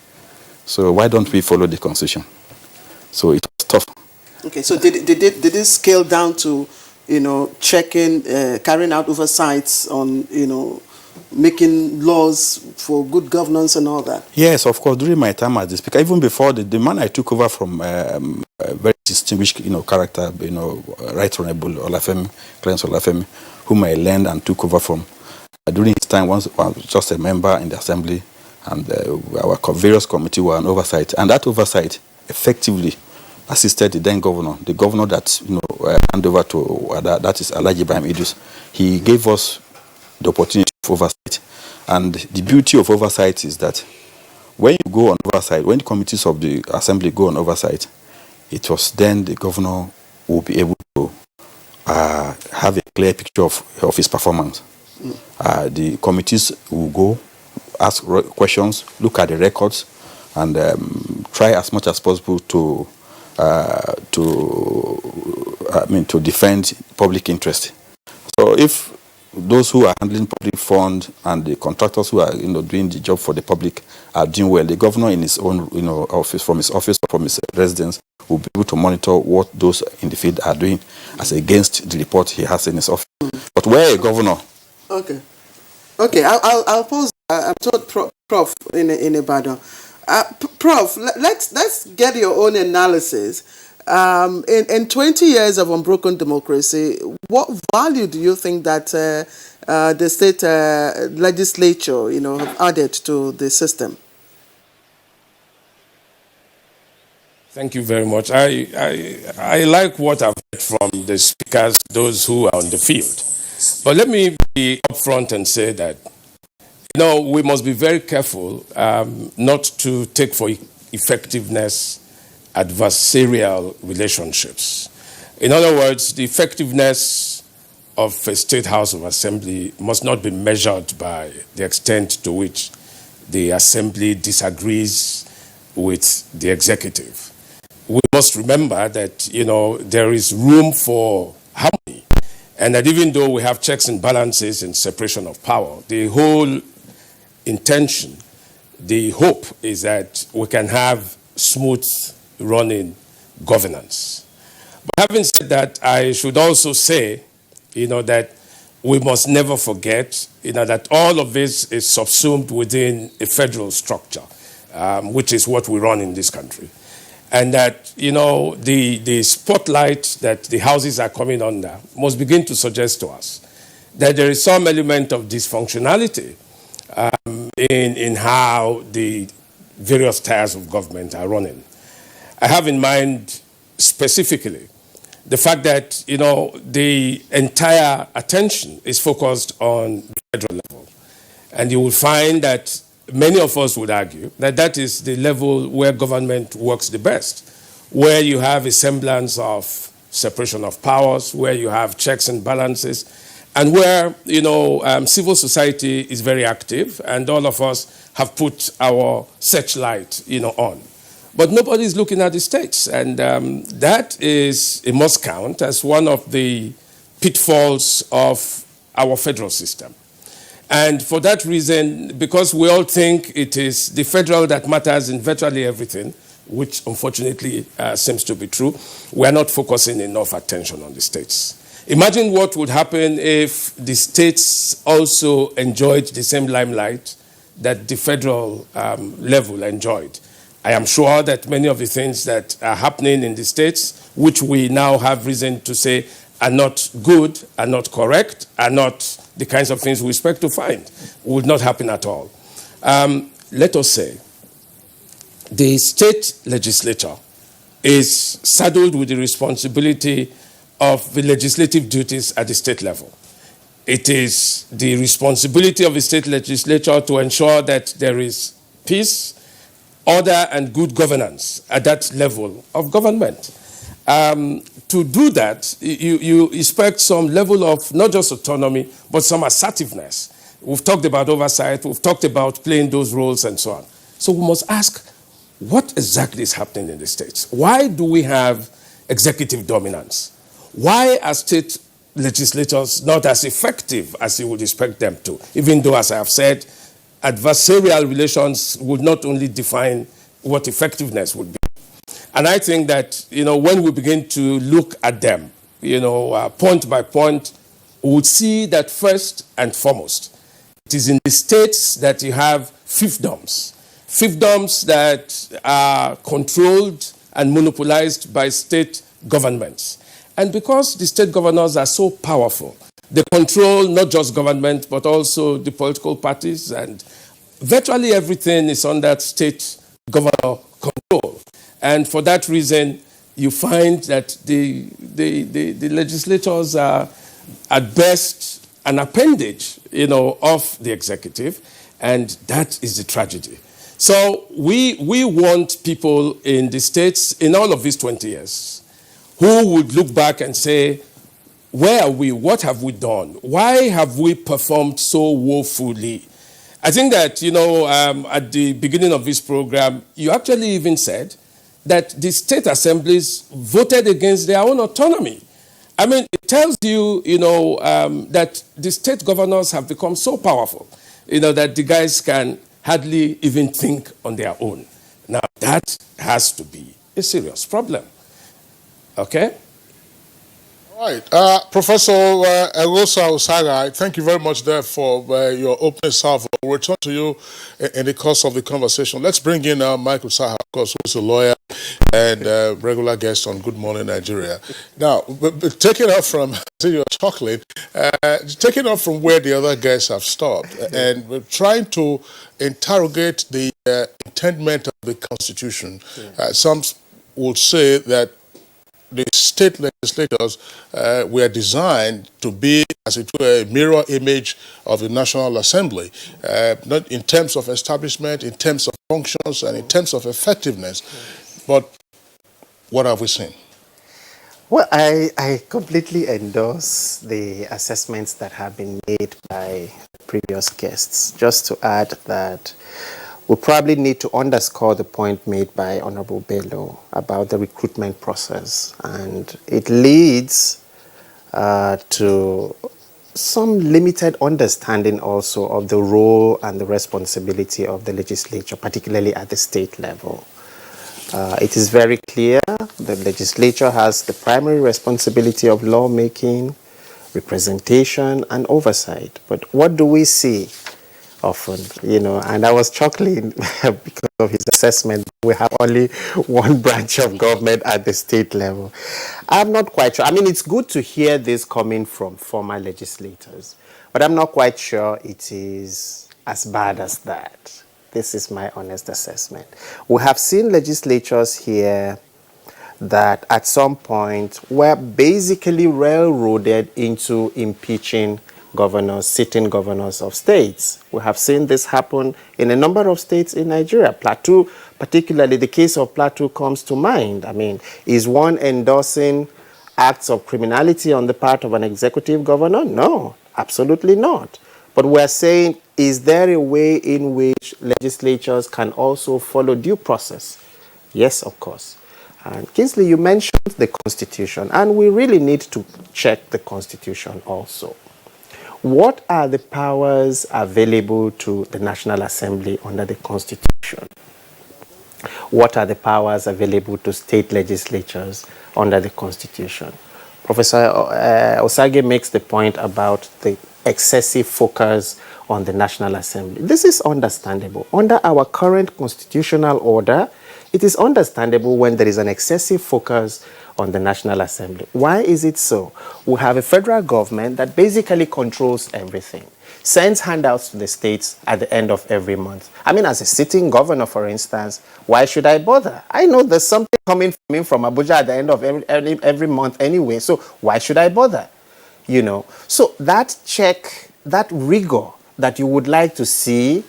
So why don't we follow the Constitution? So it was tough. Okay, so did it scale down to, checking, carrying out oversights on, making laws for good governance and all that? Yes, of course. During my time as the speaker, even before the man I took over from a very distinguished, character, Right Honorable Olafemi, Clarence Olafemi, whom I learned and took over from. During his time, once I was just a member in the assembly, and our various committees were on oversight, and that oversight effectively assisted the then governor, the governor that handed over to that is Alhaji Ibrahim Idris. He gave us the opportunity of oversight, and the beauty of oversight is that when you go on oversight, when the committees of the assembly go on oversight, it was then the governor will be able to have a clear picture of his performance. The committees will go, ask questions, look at the records, and try as much as possible to defend public interest. So if those who are handling public fund and the contractors who are doing the job for the public are doing well, the governor in his own office, from his office or from his residence, will be able to monitor what those in the field are doing as against the report he has in his office. But where a governor... Okay, I'll pause. I'm told Prof in Ibadan. Prof, let's get your own analysis. In 20 years of unbroken democracy, what value do you think that the state legislature, have added to the system? Thank you very much. I like what I've heard from the speakers, those who are on the field. But let me be upfront and say that, we must be very careful not to take for effectiveness adversarial relationships. In other words, the effectiveness of a State House of Assembly must not be measured by the extent to which the Assembly disagrees with the executive. We must remember that, there is room for harmony, and that even though we have checks and balances and separation of power, the whole intention, the hope is that we can have smooth running governance. But having said that, I should also say, that we must never forget, that all of this is subsumed within a federal structure, which is what we run in this country. And that, the spotlight that the houses are coming under must begin to suggest to us that there is some element of dysfunctionality in how the various tiers of government are running. I have in mind specifically the fact that, the entire attention is focused on the federal level. And you will find that many of us would argue that that is the level where government works the best, where you have a semblance of separation of powers, where you have checks and balances, and where, civil society is very active, and all of us have put our searchlight, on. But nobody is looking at the states, and that is a must count as one of the pitfalls of our federal system. And for that reason, because we all think it is the federal that matters in virtually everything, which unfortunately seems to be true, we are not focusing enough attention on the states. Imagine what would happen if the states also enjoyed the same limelight that the federal level enjoyed. I am sure that many of the things that are happening in the states, which we now have reason to say are not good, are not correct, are not the kinds of things we expect to find, would not happen at all. Let us say the state legislature is saddled with the responsibility of the legislative duties at the state level. It is the responsibility of the state legislature to ensure that there is peace, order, and good governance at that level of government. To do that, you expect some level of not just autonomy, but some assertiveness. We've talked about oversight, we've talked about playing those roles and so on. So we must ask, what exactly is happening in the states? Why do we have executive dominance? Why are state legislatures not as effective as you would expect them to? Even though, as I have said, adversarial relations would not only define what effectiveness would be. And I think that, when we begin to look at them, point by point, we would see that first and foremost, it It is in the states that you have fiefdoms. Fiefdoms that are controlled and monopolized by state governments. And because the state governors are so powerful, they control not just government, but also the political parties, and virtually everything is under state governor control. And for that reason, you find that the legislators are at best an appendage, of the executive, and that is the tragedy. So we want people in the states in all of these 20 years who would look back and say, where are we? What have we done? Why have we performed so woefully? I think that, at the beginning of this program, you actually even said that the state assemblies voted against their own autonomy. I mean, it tells you, that the state governors have become so powerful, that the guys can hardly even think on their own. Now, that has to be a serious problem. Okay? All right. Professor Egosa Osaga, thank you very much there for your opening salvo. We'll return to you in the course of the conversation. Let's bring in Michael Saha, of course, who's a lawyer and regular guest on Good Morning Nigeria. Now, taking off from, you're chuckling, taking off from where the other guests have stopped, and we're trying to interrogate the intent of the Constitution. Some would say that the state legislators were designed to be, as it were, a mirror image of the National Assembly, not in terms of establishment, in terms of functions, and in terms of effectiveness. But what have we seen? Well, I completely endorse the assessments that have been made by previous guests. Just to add that we probably need to underscore the point made by Honorable Bello about the recruitment process. And it leads to some limited understanding also of the role and the responsibility of the legislature, particularly at the state level. It is very clear the legislature has the primary responsibility of lawmaking, representation, and oversight. But what do we see often, and I was chuckling because of his assessment. We have only one branch of government at the state level. I'm not quite sure. I mean, it's good to hear this coming from former legislators, but I'm not quite sure it is as bad as that. This is my honest assessment. We have seen legislatures here that at some point were basically railroaded into impeaching governors, sitting governors of states. We have seen this happen in a number of states in Nigeria. Plateau, particularly the case of Plateau comes to mind. I mean, is one endorsing acts of criminality on the part of an executive governor? No, absolutely not. But we're saying, is there a way in which legislatures can also follow due process? Yes, of course. And Kingsley, you mentioned the Constitution, and we really need to check the Constitution also. What are the powers available to the National Assembly under the Constitution? What are the powers available to state legislatures under the Constitution? Professor Osage makes the point about the excessive focus on the National Assembly. This is understandable. Under our current constitutional order, it is understandable when there is an excessive focus on the National Assembly. Why is it so? We have a federal government that basically controls everything, sends handouts to the states at the end of every month. I mean, as a sitting governor, for instance, why should I bother? I know there's something coming from Abuja at the end of every month anyway, so why should I bother? So that check, that rigor that you would like to see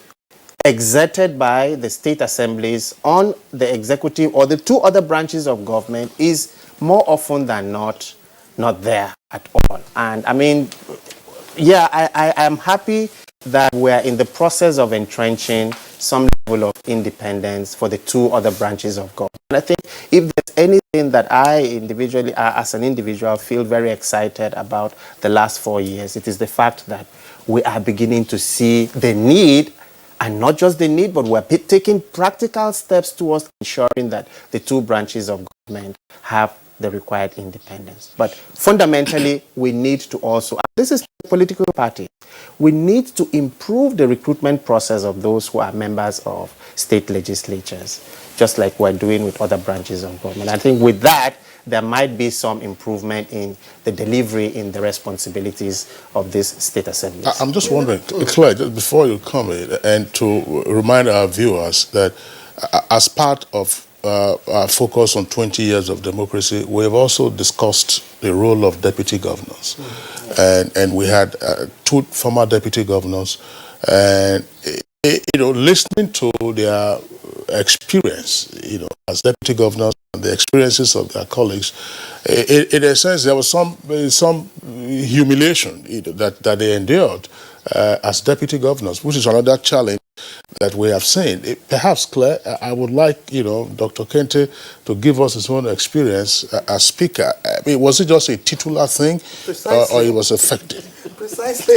exerted by the state assemblies on the executive or the two other branches of government is more often than not there at all. And I mean, yeah, I am happy that we're in the process of entrenching some level of independence for the two other branches of government. And I think if there's anything that I individually, as an individual, feel very excited about the last 4 years, it is the fact that we are beginning to see the need, and not just the need, but we're taking practical steps towards ensuring that the two branches of government have the required independence. But fundamentally, we need to also, this is a political party, we need to improve the recruitment process of those who are members of state legislatures, just like we're doing with other branches of government. I think with that, there might be some improvement in the delivery in the responsibilities of these state assemblies. I'm just wondering, Claire, just before you come in, and to remind our viewers that as part of our focus on 20 years of democracy, we have also discussed the role of deputy governors. And we had 2 former deputy governors, and listening to their experience, as deputy governors and the experiences of their colleagues, in a sense, there was some humiliation that they endured as deputy governors, which is another challenge that we have seen. Perhaps, Claire, I would like, Dr. Kente to give us his own experience as speaker. I mean, was it just a titular thing, or it was effective? Precisely.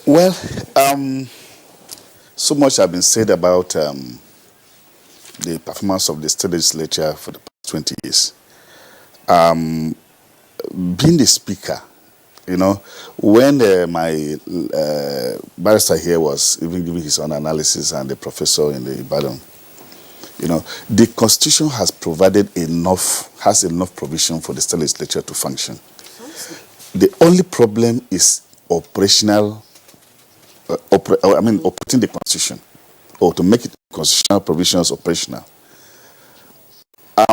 Well, so much has been said about the performance of the state legislature for the past 20 years. Being the speaker, when my barrister here was even giving his own analysis, and the professor in the Ibadan, the Constitution has has enough provision for the state legislature to function. The only problem is operating the Constitution, or to make it constitutional provisions operational.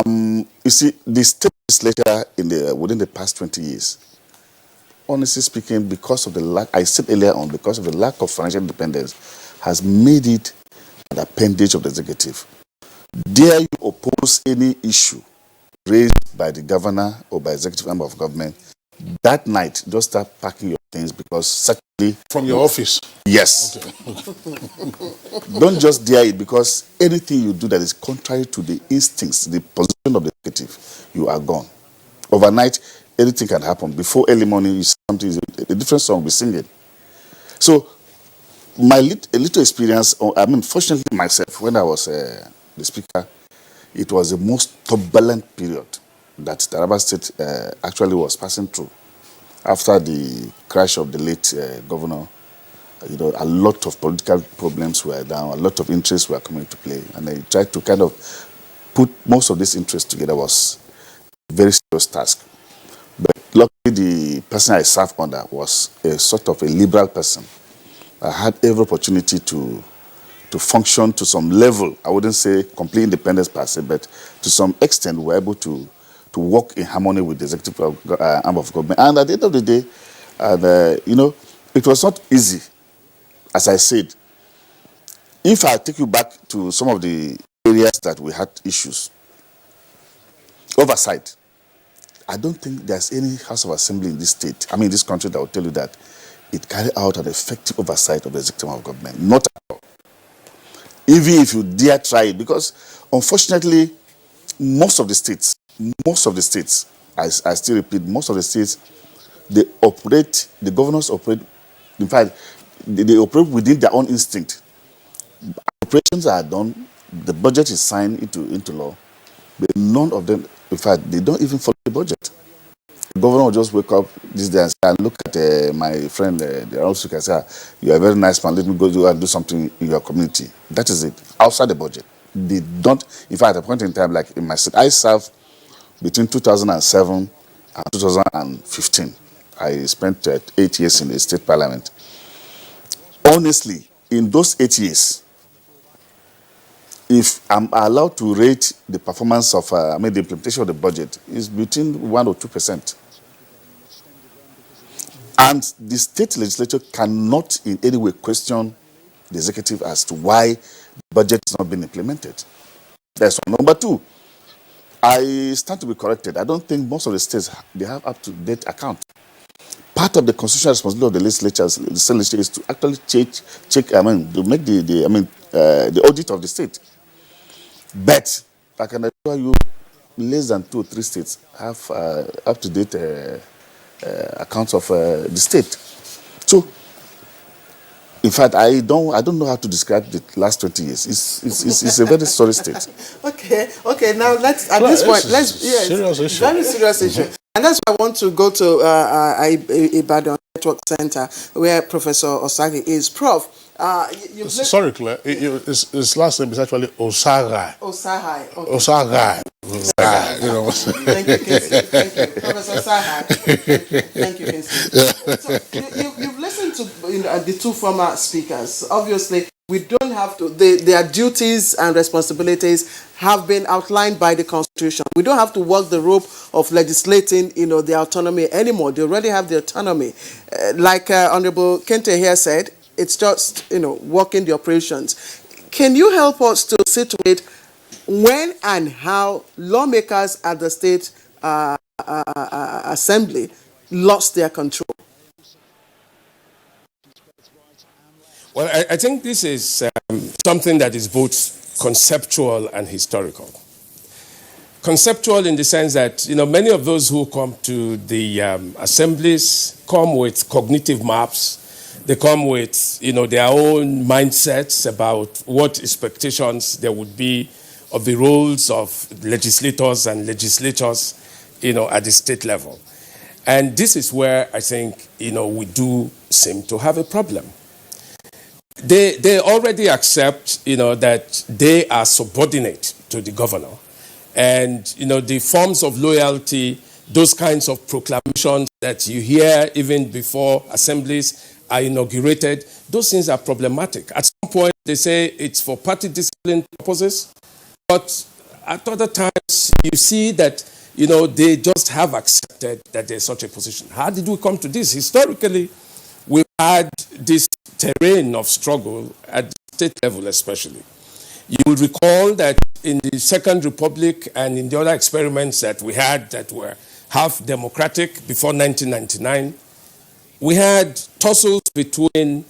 You see, the state legislature within the past 20 years, honestly speaking, because of the lack, I said earlier on, because of the lack of financial independence, has made it an appendage of the executive. Dare you oppose any issue raised by the governor or by executive member of government, that night, just start packing your things, because certainly... From your office? Yes. Okay. Don't just dare it, because anything you do that is contrary to the instincts, the position of the executive, you are gone. Overnight, anything can happen. Before early morning, you see something, a different song will be singing. So, a little experience, fortunately myself, when I was the speaker, it was the most turbulent period that Taraba State actually was passing through. After the crash of the late governor, a lot of political problems were down, a lot of interests were coming into play, and I tried to kind of put most of these interests together. Was a very serious task. But luckily, the person I served under was a sort of a liberal person. I had every opportunity to function to some level. I wouldn't say complete independence per se, but to some extent, we were able to work in harmony with the executive arm of government. And at the end of the day, it was not easy. As I said, if I take you back to some of the areas that we had issues, oversight, I don't think there's any House of Assembly in this this country, that will tell you that it carried out an effective oversight of the executive arm of government. Not at all. Even if you dare try it, because unfortunately, most of the states, I still repeat, most of the states, the governors operate, in fact, they operate within their own instinct. Operations are done, the budget is signed into law, but none of them, in fact, they don't even follow the budget. The governor will just wake up this day and look at my friend, the also can say, "You are a very nice man, let me go and do something in your community." That is it, outside the budget. They don't, in fact, at a point in time, like in my state, I served between 2007 and 2015. I spent 8 years in the state parliament. Honestly, in those 8 years, if I'm allowed to rate the performance of, the implementation of the budget, is between 1 or 2%. And the state legislature cannot in any way question the executive as to why the budget has not been implemented. That's one. Number two, I stand to be corrected. I don't think most of the states, they have up-to-date account. Part of the constitutional responsibility of the legislature is to actually to make the audit of the state. But I can assure you, less than 2 or 3 states have up-to-date accounts of the state. So In fact, I don't know how to describe the last 20 years. It's a very sorry state. Okay. Now let's at this point serious issue. Very serious issue, and that's why I want to go to Ibadan Network Center where Professor Osagi is. Prof, sorry, Claire. His last name is actually Osagai. Osagai. Okay. Osagai. You know. Thank you, Kinsley. Thank you, Professor Osagai. Thank you, Kinsley. So you've listened to the two former speakers. Obviously, we don't have to. Their duties and responsibilities have been outlined by the Constitution. We don't have to walk the rope of legislating, the autonomy anymore. They already have the autonomy. Like Honorable Kente here said, it's just, working the operations. Can you help us to situate when and how lawmakers at the state assembly lost their control? Well, I think this is something that is both conceptual and historical. Conceptual in the sense that, many of those who come to the assemblies come with cognitive maps. They come with, their own mindsets about what expectations there would be of the roles of legislators and legislatures, at the state level. And this is where I think, we do seem to have a problem. They already accept, that they are subordinate to the governor. And, the forms of loyalty, those kinds of proclamations that you hear even before assemblies are inaugurated, those things are problematic. At some point, they say it's for party discipline purposes, but at other times, you see that, they just have accepted that there's such a position. How did we come to this? Historically, we've had this terrain of struggle at the state level especially. You will recall that in the Second Republic and in the other experiments that we had that were half democratic before 1999, we had tussles between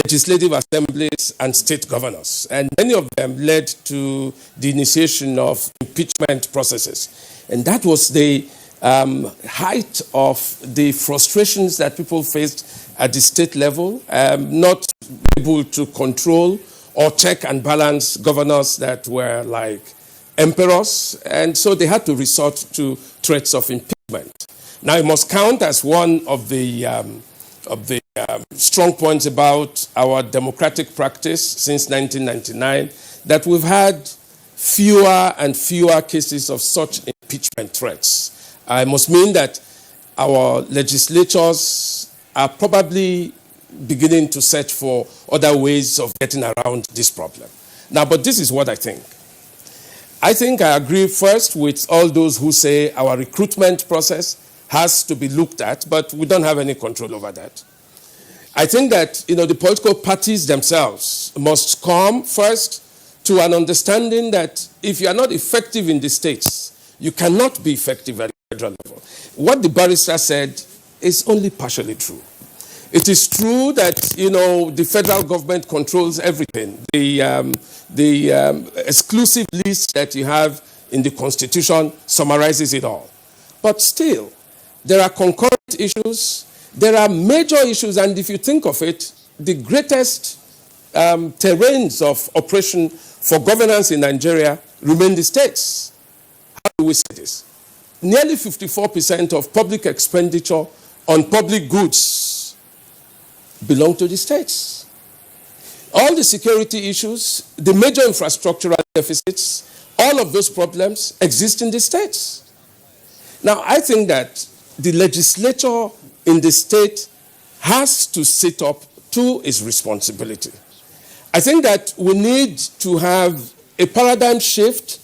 legislative assemblies and state governors, and many of them led to the initiation of impeachment processes. And that was the height of the frustrations that people faced at the state level, not able to control or check and balance governors that were like emperors, and so they had to resort to threats of impeachment. Now, it must count as one of the strong points about our democratic practice since 1999 that we've had fewer and fewer cases of such impeachment threats. I must mean that our legislatures are probably beginning to search for other ways of getting around this problem. Now, but this is what I think. I think I agree first with all those who say our recruitment process has to be looked at, but we don't have any control over that. I think that, the political parties themselves must come first to an understanding that if you are not effective in the states, you cannot be effective at the federal level. What the barrister said is only partially true. It is true that, the federal government controls everything. The exclusive list that you have in the Constitution summarizes it all. But still, there are concurrent issues, there are major issues, and if you think of it, the greatest terrains of operation for governance in Nigeria remain the states. How do we say this? Nearly 54% of public expenditure on public goods belong to the states. All the security issues, the major infrastructural deficits, all of those problems exist in the states. Now, I think that the legislature in the state has to sit up to its responsibility. I think that we need to have a paradigm shift,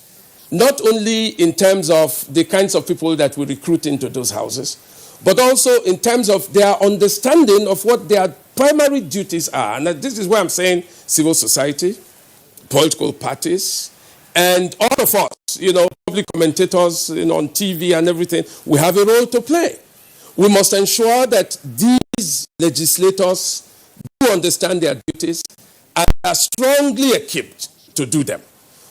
not only in terms of the kinds of people that we recruit into those houses, but also in terms of their understanding of what their primary duties are. And this is where I'm saying civil society, political parties, and all of us, public commentators, on TV and everything, we have a role to play. We must ensure that these legislators do understand their duties and are strongly equipped to do them.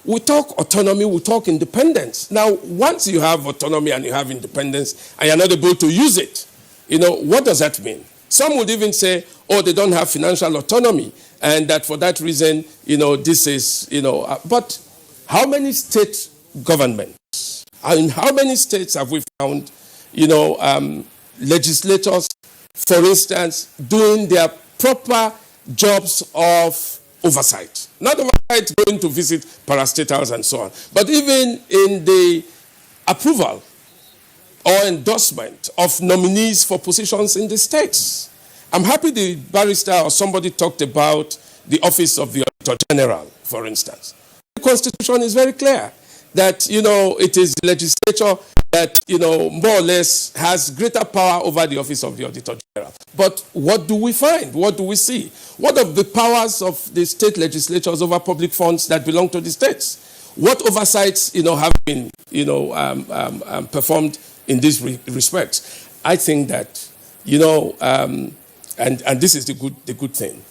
We talk autonomy, we talk independence. Now, once you have autonomy and you have independence and you're not able to use it, what does that mean? Some would even say, oh, they don't have financial autonomy, and that for that reason, this is, but how many state governments, in how many states have we found, legislators, for instance, doing their proper jobs of oversight? Not oversight going to visit parastatals and so on, but even in the approval or endorsement of nominees for positions in the states. I'm happy the barrister or somebody talked about the office of the Auditor General, for instance. The Constitution is very clear that, it is the legislature that, more or less has greater power over the office of the Auditor General. But what do we find? What do we see? What of the powers of the state legislatures over public funds that belong to the states? What oversights, have been, performed in this respect? I think that, and this is the good thing.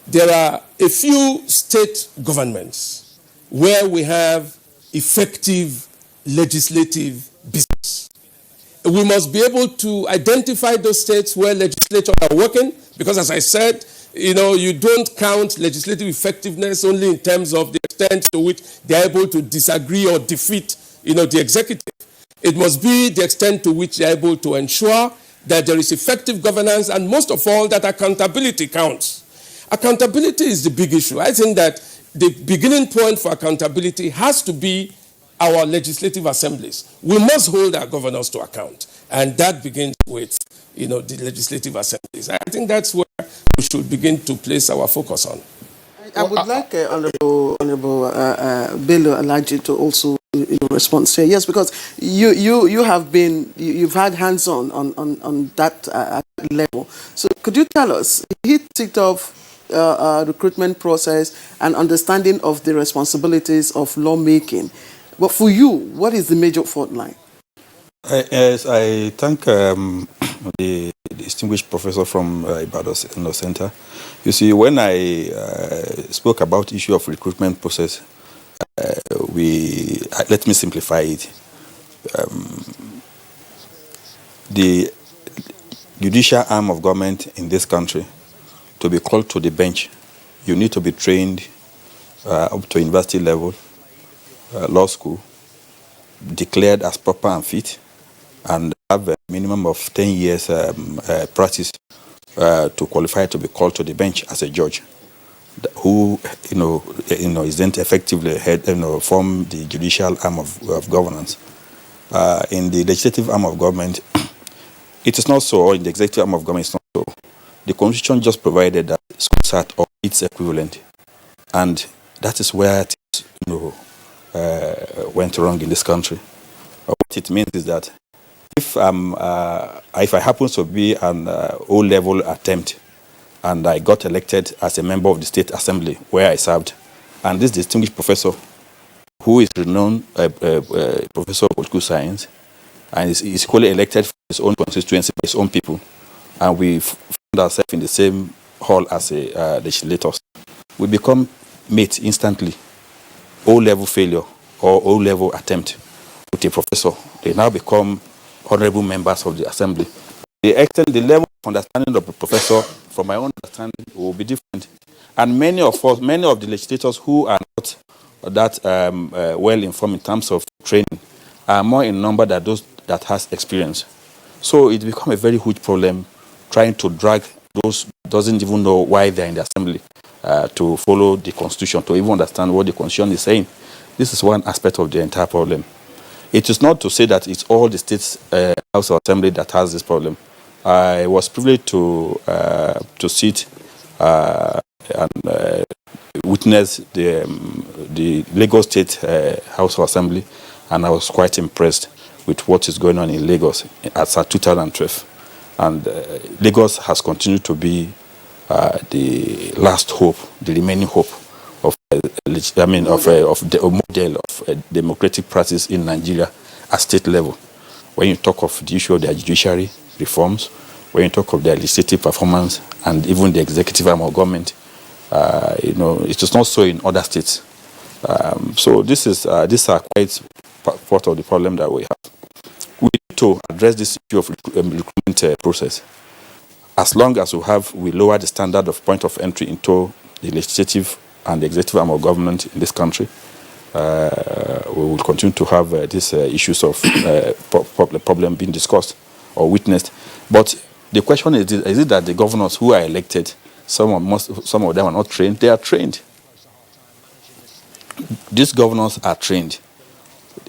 There are a few state governments where we have effective legislative business. We must be able to identify those states where legislatures are working, because as I said, you don't count legislative effectiveness only in terms of the extent to which they are able to disagree or defeat, the executive. It must be the extent to which they are able to ensure that there is effective governance, and most of all, that accountability counts. Accountability is the big issue. I think that the beginning point for accountability has to be our legislative assemblies. We must hold our governors to account, and that begins with, the legislative assemblies. I think that's where we should begin to place our focus on. I would like Honorable Bello Alaji to also respond here. Yes, because you have been, you've had hands-on on that level. So could you tell us, he ticked off recruitment process and understanding of the responsibilities of lawmaking. But for you, what is the major fault line? Yes, I thank the distinguished professor from Ibadan Center. You see, when I spoke about the issue of recruitment process, let me simplify it. The judicial arm of government in this country, to be called to the bench, you need to be trained up to university level, law school, declared as proper and fit, and have a minimum of 10 years practice to qualify to be called to the bench as a judge, who is then effectively form the judicial arm of governance. In the legislative arm of government, it is not so, or in the executive arm of government, it's not so. The Constitution just provided that SAT or its equivalent, and that is where things went wrong in this country. What it means is that if I happen to be an O-level attempt and I got elected as a member of the State Assembly where I served, and this distinguished professor, who is renowned professor of political science, and is equally elected for his own constituency by his own people, and we found ourselves in the same hall as a legislators, we become mates instantly. O-level failure or O-level attempt with a professor, they now become honorable members of the assembly. The level of understanding of the professor, from my own understanding, will be different. And many of the legislators who are not that well informed in terms of training are more in number than those that has experience. So it becomes a very huge problem trying to drag those who doesn't even know why they're in the assembly to follow the Constitution, to even understand what the Constitution is saying. This is one aspect of the entire problem. It is not to say that it's all the states' House of Assembly that has this problem. I was privileged to sit and witness the Lagos State House of Assembly, and I was quite impressed with what is going on in Lagos as at 2012. And Lagos has continued to be the last hope, the remaining hope of a model of democratic practice in Nigeria at state level. When you talk of the issue of their judiciary reforms, when you talk of their legislative performance and even the executive arm of government, it is not so in other states. So these are quite part of the problem that we have. We need to address this issue of recruitment process. as long as we lower the standard of point of entry into the legislative and the executive arm of government in this country, we will continue to have these issues of problem being discussed or witnessed. But the question is it that the governors who are elected, some of them are not trained? They are trained. These governors are trained.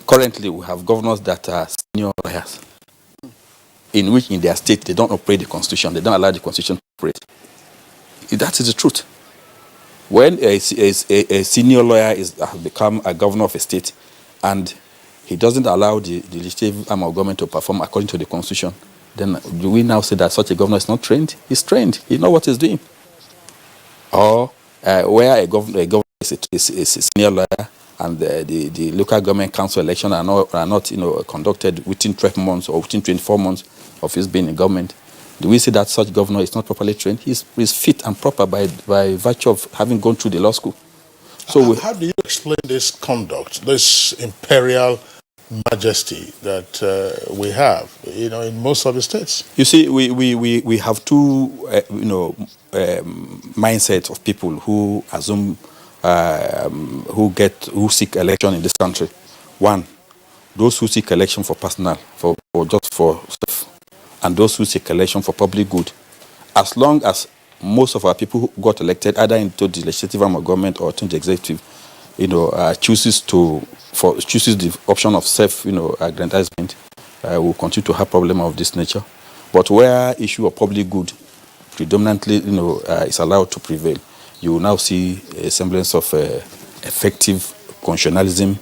Currently, we have governors that are senior lawyers, in which in their state they don't operate the constitution. They don't allow the constitution to operate. That is the truth. When a senior lawyer has become a governor of a state and he doesn't allow the legislative arm of government to perform according to the constitution, then do we now say that such a governor is not trained? He's trained. He knows what he's doing. Or where a governor is a senior lawyer and the local government council election are not conducted within 12 months or within 24 months of his being in government, do we say that such governor is not properly trained? He's fit and proper by virtue of having gone through the law school. So how do you explain this conduct, this imperial majesty that we have, in most of the states? You see, we have two, mindsets of people who assume, who seek election in this country. One, those who seek election for personal, or just for self, and those who seek election for public good. As long as most of our people who got elected either into the legislative arm of government or to the executive, chooses the option of self-aggrandizement, will continue to have problems of this nature. But where issue of public good predominantly, is allowed to prevail, you will now see a semblance of effective constitutionalism,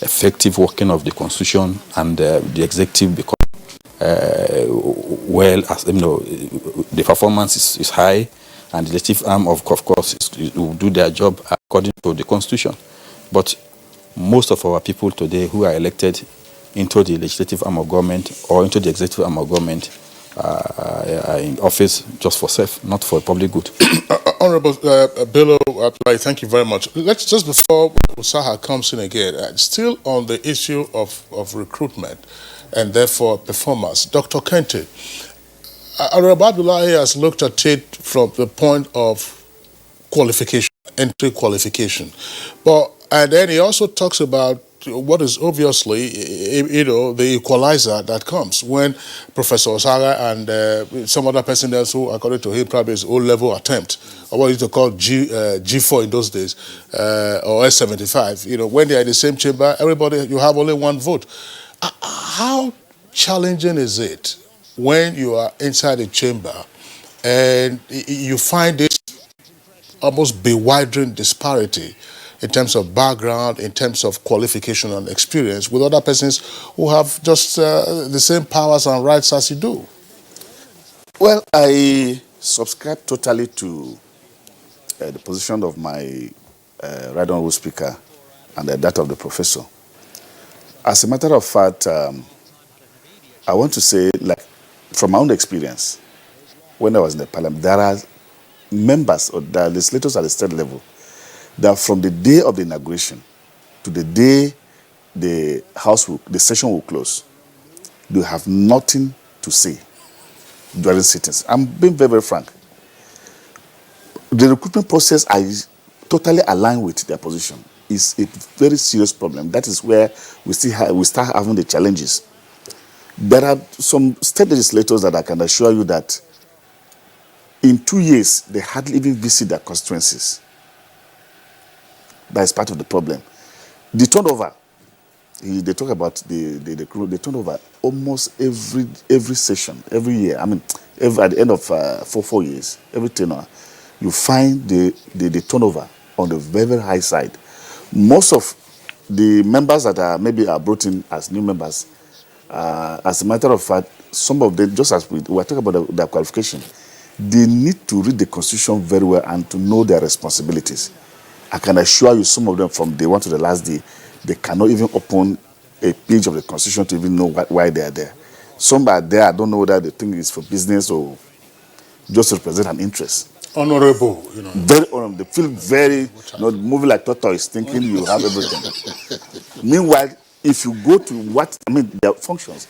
effective working of the constitution, and the executive become the performance is high, and the legislative arm of course will do their job according to the constitution. But most of our people today who are elected into the legislative arm of government or into the executive arm of government are in office just for self, not for public good. Honorable Bello, thank you very much. Let's just before Usaha comes in again, still on the issue of recruitment and therefore performance. Dr. Kente, Honorable Abdullahi has looked at it from the point of qualification, entry qualification. And then he also talks about what is obviously, the equalizer that comes when Professor Osaga and some other person else who, according to him, probably is O-level attempt, or what is called G4 in those days, or S75, when they are in the same chamber, you have only one vote. How challenging is it when you are inside a chamber and you find this almost bewildering disparity in terms of background, in terms of qualification and experience with other persons who have just the same powers and rights as you do? Well, I subscribe totally to the position of my right honorable speaker and that of the professor. As a matter of fact, I want to say, from my own experience, when I was in the parliament, there are members or the legislators at the state level that from the day of the inauguration to the day the session will close, they have nothing to say during sittings. I'm being very, very frank. The recruitment process, I totally align with their position. It's a very serious problem. That is where we start having the challenges. There are some state legislators that I can assure you that in 2 years, they hardly even visit their constituencies. That is part of the problem. The turnover, they talk about the turnover almost every session, every year. I mean, at the end of 4 years, every tenure, you find the turnover on the very, very high side. Most of the members that are brought in as new members, as a matter of fact, some of them, just as we were talking about their qualification, they need to read the Constitution very well and to know their responsibilities. I can assure you, some of them from day one to the last day, they cannot even open a page of the Constitution to even know why they are there. Some are there, I don't know whether they think it's for business or just to represent an interest. Honorable, Very honorable. They feel very, moving like tortoise, thinking you have everything. Meanwhile, if you go to their functions,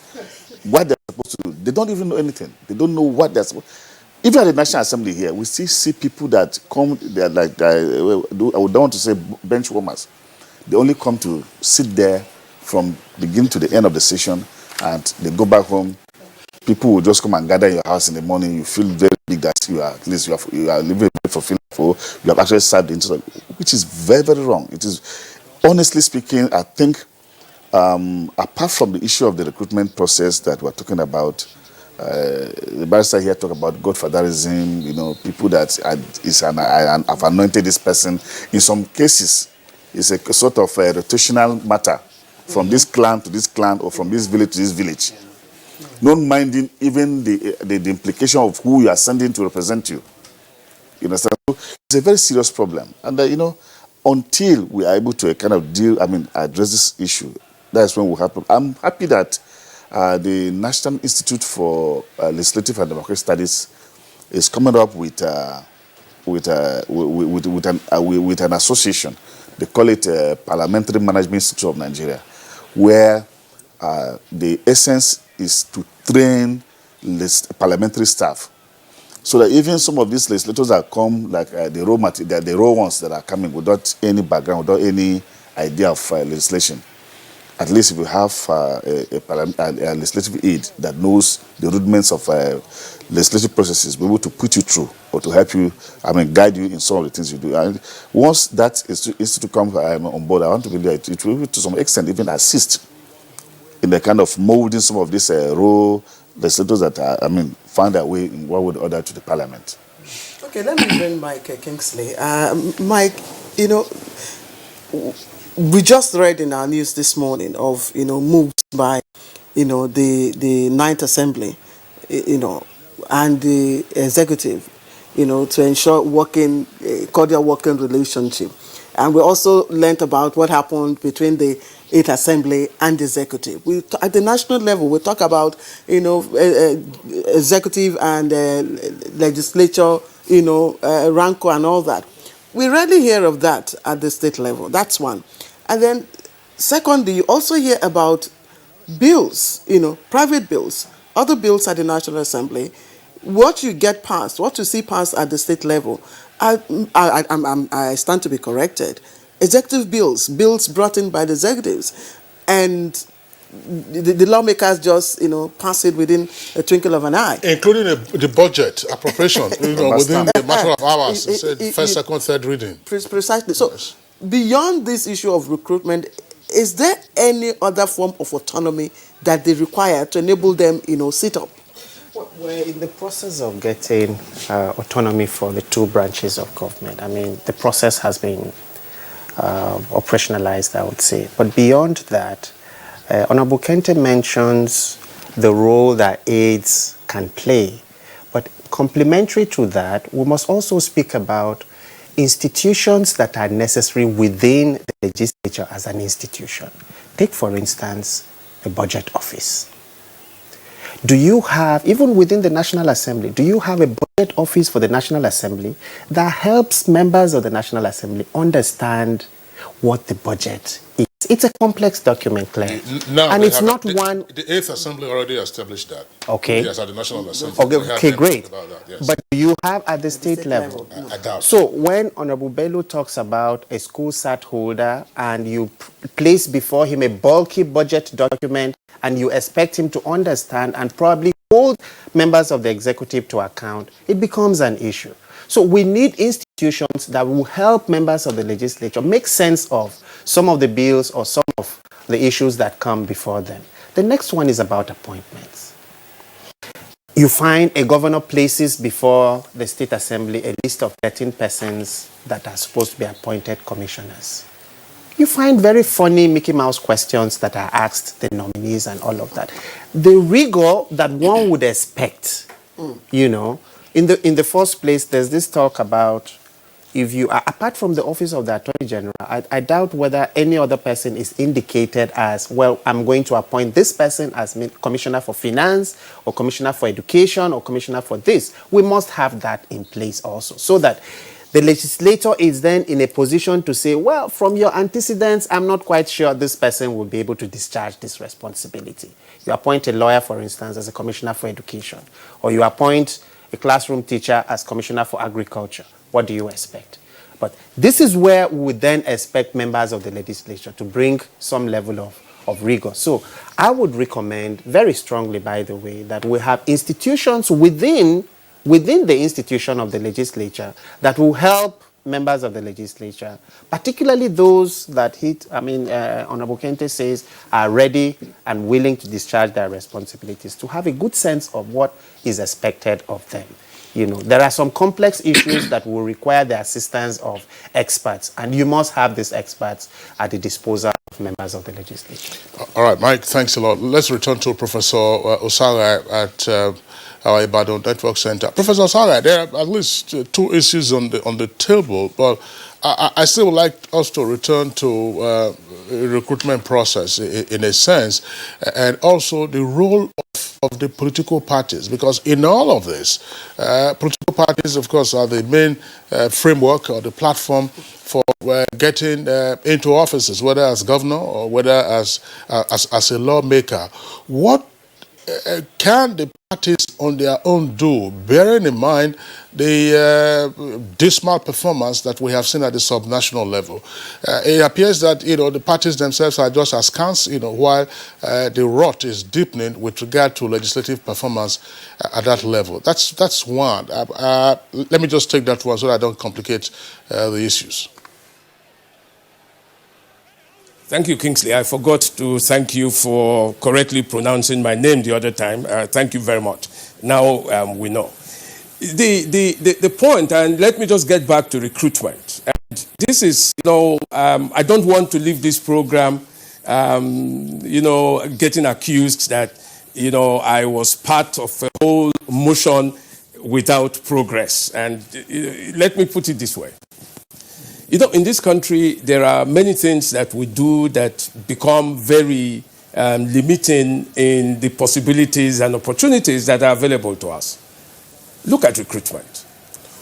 what they're supposed to do, they don't even know anything. They don't know what they're supposed to do. Even at the National Assembly here, we still see people that come, they're like, I don't want to say bench warmers. They only come to sit there from beginning to the end of the session, and they go back home. People will just come and gather in your house in the morning. You feel very big that you are, at least you are living for feeling full. You have actually served the interest, which is very, very wrong. It is, honestly speaking, I think, apart from the issue of the recruitment process that we're talking about, the barrister here talk about godfatherism, you know, people that have anointed this person. In some cases, it's a sort of a rotational matter from this clan to this clan, or from this village to this village. Not minding even the implication of who you are sending to represent you. You understand? So it's a very serious problem. And, you know, until we are able to kind of address this issue, that's when we'll happen. I'm happy that the National Institute for Legislative and Democratic Studies is coming up with an association. They call it Parliamentary Management Institute of Nigeria, where the essence is to train parliamentary staff, so that even some of these legislators that come, like the raw ones that are coming without any background, without any idea of legislation, at least if you have a legislative aid that knows the rudiments of legislative processes, be able to put you through or to help you, guide you in some of the things you do. And once that institute comes on board, I want to believe that it will, to some extent, even assist in the kind of molding some of these raw legislators that find their way in one way or other to the parliament. Okay, let me bring Mike Kingsley. Mike, you know, we just read in our news this morning of, you know, moves by, you know, the Ninth Assembly, you know, and the executive, you know, to ensure cordial working relationship. And we also learnt about what happened between the Eighth Assembly and the executive. At the national level, we talk about, you know, executive and legislature, you know, rancor and all that. We rarely hear of that at the state level. That's one. And then, secondly, you also hear about bills, you know, private bills, other bills at the National Assembly. What you get passed, what you see passed at the state level, I stand to be corrected. Executive bills brought in by the executives, and the lawmakers just, you know, pass it within a twinkle of an eye. Including the budget appropriation, you know, within a matter of hours, first, second, third reading. Precisely. So, beyond this issue of recruitment, is there any other form of autonomy that they require to enable them, you know, sit up? We're in the process of getting autonomy for the two branches of government. I mean, the process has been operationalized, I would say. But beyond that, Honorable Kente mentions the role that aides can play. But complementary to that, we must also speak about institutions that are necessary within the legislature as an institution. Take, for instance, a budget office. Do you have, even within the National Assembly, do you have a budget office for the National Assembly that helps members of the National Assembly understand what the budget is? It's a complex document, Claire. And it's not one... The 8th Assembly already established that. Okay. Yes, at the National Assembly. Okay, great. That, yes. But do you have at the state level? I doubt. So when Honorable Bello talks about a school SAT holder and you place before him a bulky budget document and you expect him to understand and probably hold members of the executive to account, it becomes an issue. So we need institutions that will help members of the legislature make sense of some of the bills or some of the issues that come before them. The next one is about appointments. You find a governor places before the State Assembly a list of 13 persons that are supposed to be appointed commissioners. You find very funny Mickey Mouse questions that are asked the nominees and all of that. The rigor that one would expect, you know, in the first place, there's this talk about if you are, apart from the office of the Attorney General, I doubt whether any other person is indicated as, well, I'm going to appoint this person as Commissioner for Finance or Commissioner for Education or Commissioner for this. We must have that in place also, so that the legislator is then in a position to say, well, from your antecedents, I'm not quite sure this person will be able to discharge this responsibility. You appoint a lawyer, for instance, as a Commissioner for Education, or you appoint a classroom teacher as Commissioner for Agriculture. What do you expect? But this is where we would then expect members of the legislature to bring some level of rigor. So I would recommend very strongly, by the way, that we have institutions within the institution of the legislature that will help members of the legislature, particularly those that Honorable Kente says are ready and willing to discharge their responsibilities, to have a good sense of what is expected of them. There are some complex issues that will require the assistance of experts, and you must have these experts at the disposal of members of the legislature. All right, Mike, thanks a lot. Let's return to Professor Osaga at our Ibadan Network Center. Professor Osaga, there are at least two issues on the table, but I still would like us to return to recruitment process in a sense, and also the role of the political parties, because in all of this, political parties, of course, are the main framework or the platform for getting into offices, whether as governor or whether as a lawmaker. What can the parties on their own do, bearing in mind the dismal performance that we have seen at the subnational level? It appears that the parties themselves are just askance, while the rot is deepening with regard to legislative performance at that level. That's one. Let me just take that one so that I don't complicate the issues. Thank you, Kingsley. I forgot to thank you for correctly pronouncing my name the other time. Thank you very much. Now we know. The point, and let me just get back to recruitment. And this is, I don't want to leave this program, getting accused that, I was part of a whole motion without progress. And let me put it this way. In this country, there are many things that we do that become very limiting in the possibilities and opportunities that are available to us. Look at recruitment.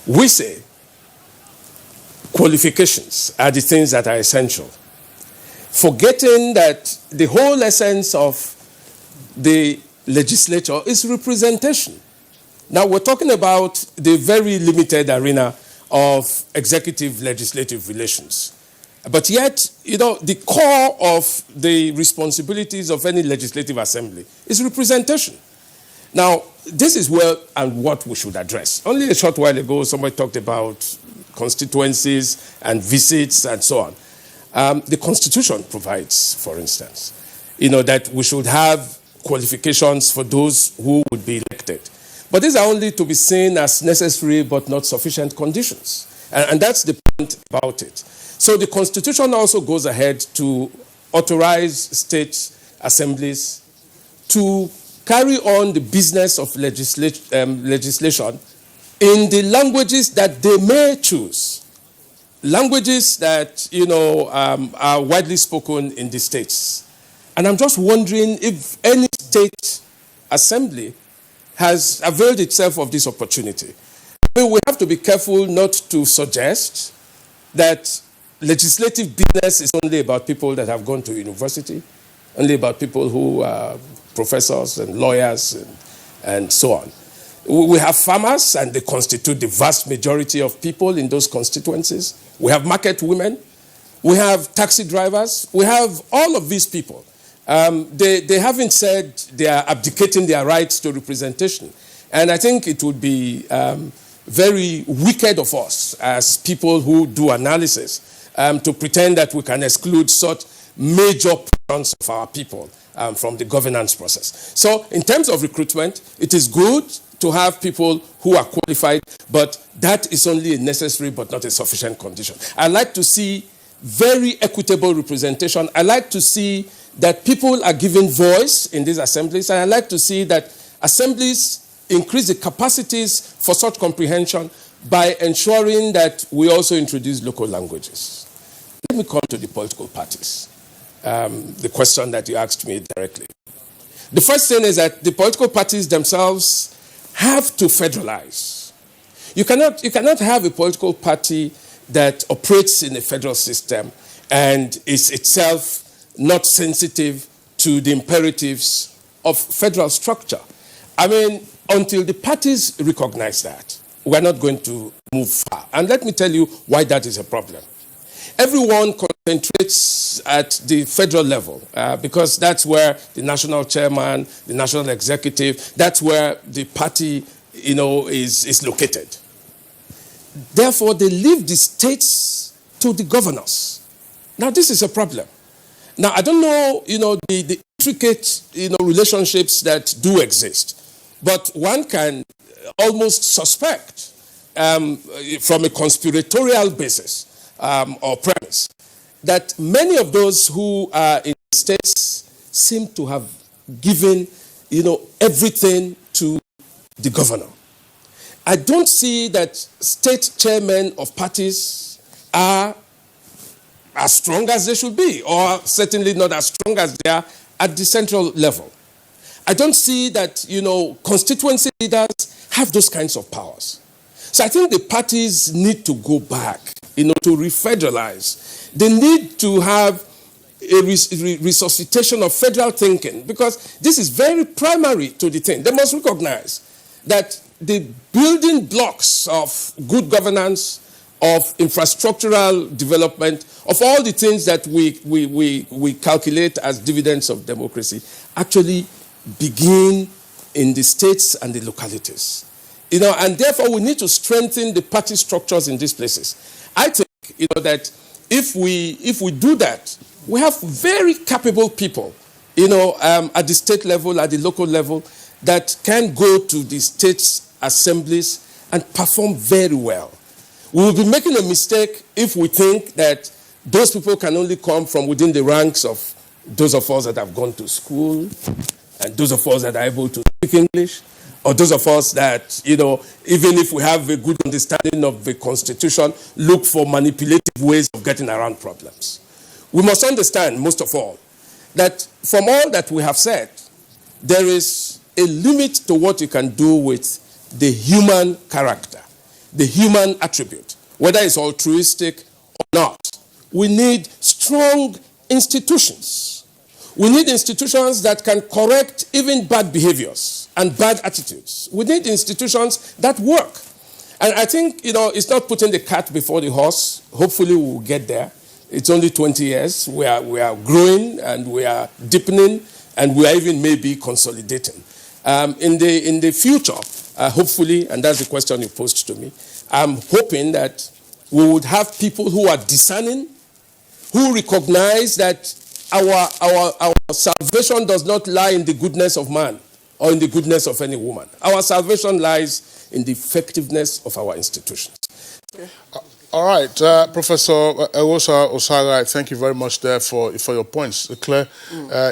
We say qualifications are the things that are essential, forgetting that the whole essence of the legislature is representation. Now, we're talking about the very limited arena of executive-legislative relations. But yet, the core of the responsibilities of any legislative assembly is representation. Now, this is where and what we should address. Only a short while ago, somebody talked about constituencies and visits and so on. The Constitution provides, for instance, that we should have qualifications for those who would be elected. But these are only to be seen as necessary but not sufficient conditions. And that's the point about it. So the Constitution also goes ahead to authorize state assemblies to carry on the business of legislation in the languages that they may choose. Languages that, are widely spoken in the states. And I'm just wondering if any state assembly has availed itself of this opportunity. We have to be careful not to suggest that legislative business is only about people that have gone to university, only about people who are professors and lawyers and so on. We have farmers, and they constitute the vast majority of people in those constituencies. We have market women. We have taxi drivers. We have all of these people. They haven't said they are abdicating their rights to representation. And I think it would be very wicked of us as people who do analysis to pretend that we can exclude such major portions of our people from the governance process. So in terms of recruitment, it is good to have people who are qualified, but that is only a necessary but not a sufficient condition. I like to see very equitable representation. I like to see that people are given voice in these assemblies, and I like to see that assemblies increase the capacities for such comprehension by ensuring that we also introduce local languages. Let me come to the political parties, the question that you asked me directly. The first thing is that the political parties themselves have to federalize. You cannot have a political party that operates in a federal system and is itself not sensitive to the imperatives of federal structure. I mean, Until the parties recognize that, we're not going to move far. And let me tell you why that is a problem. Everyone concentrates at the federal level because that's where the national chairman, the national executive, that's where the party, is located. Therefore, they leave the states to the governors. Now, this is a problem. Now, I don't know, the intricate, relationships that do exist, but one can almost suspect from a conspiratorial basis or premise that many of those who are in the states seem to have given, everything to the governor. I don't see that state chairmen of parties are as strong as they should be, or certainly not as strong as they are at the central level. I don't see that, constituency leaders have those kinds of powers. So I think the parties need to go back, to refederalize. They need to have a resuscitation of federal thinking, because this is very primary to the thing. They must recognize that the building blocks of good governance, of infrastructural development, of all the things that we calculate as dividends of democracy, actually begin in the states and the localities. And therefore we need to strengthen the party structures in these places. I think, that if we do that, we have very capable people, at the state level, at the local level, that can go to the state assemblies and perform very well. We will be making a mistake if we think that those people can only come from within the ranks of those of us that have gone to school, and those of us that are able to speak English, or those of us that, even if we have a good understanding of the Constitution, look for manipulative ways of getting around problems. We must understand, most of all, that from all that we have said, there is a limit to what you can do with the human character, the human attribute, whether it's altruistic or not. We need strong institutions. We need institutions that can correct even bad behaviors and bad attitudes. We need institutions that work. And I think, it's not putting the cart before the horse. Hopefully we'll get there. It's only 20 years. We are growing and we are deepening and we are even maybe consolidating. In the future, hopefully, and that's the question you posed to me, I'm hoping that we would have people who are discerning, who recognize that our salvation does not lie in the goodness of man or in the goodness of any woman. Our salvation lies in the effectiveness of our institutions. Okay. All right, Professor Ewosa Osaga, thank you very much there for your points. Claire,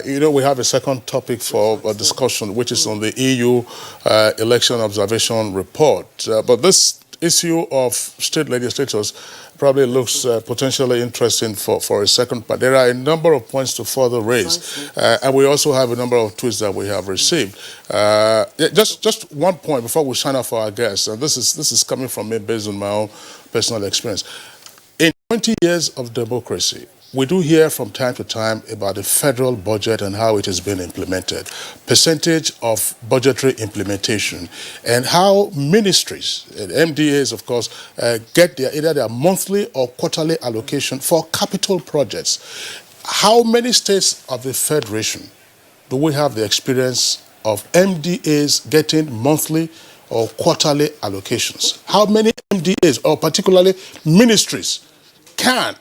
we have a second topic for discussion, which is on the EU election observation report. But this issue of state legislators probably looks potentially interesting for a second part. There are a number of points to further raise, and we also have a number of tweets that we have received. Just one point before we sign off for our guests, and this is coming from me based on my own personal experience. In 20 years of democracy, we do hear from time to time about the federal budget and how it has been implemented, percentage of budgetary implementation, and how ministries, and MDAs, of course, get either their monthly or quarterly allocation for capital projects. How many states of the Federation do we have the experience of MDAs getting monthly or quarterly allocations? How many MDAs, or particularly ministries, can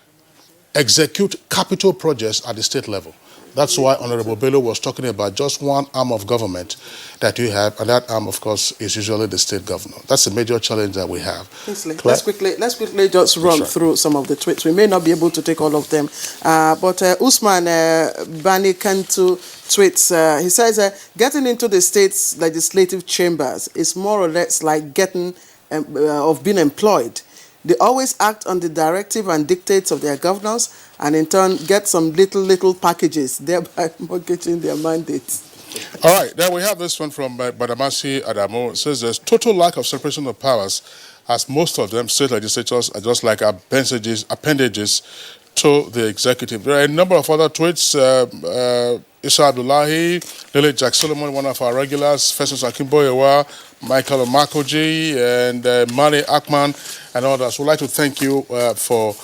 execute capital projects at the state level? That's why Honorable Bello was talking about just one arm of government that you have, and that arm, of course, is usually the state governor. That's a major challenge that we have. Let's quickly just run through some of the tweets. We may not be able to take all of them, but Usman Banikantu tweets. He says, getting into the state's legislative chambers is more or less like getting of being employed. They always act on the directive and dictates of their governors, and in turn get some little packages, thereby mortgaging their mandates. All right, then we have this one from Badamasi Adamo. It says there's total lack of separation of powers, as most of them, state legislatures, are just like appendages to the executive. There are a number of other tweets. Issa Abdullahi, Lily Jack Solomon, one of our regulars, Festus Akimboyewa, Michael Omakoji, and Mane Akman, and others. We'd like to thank you for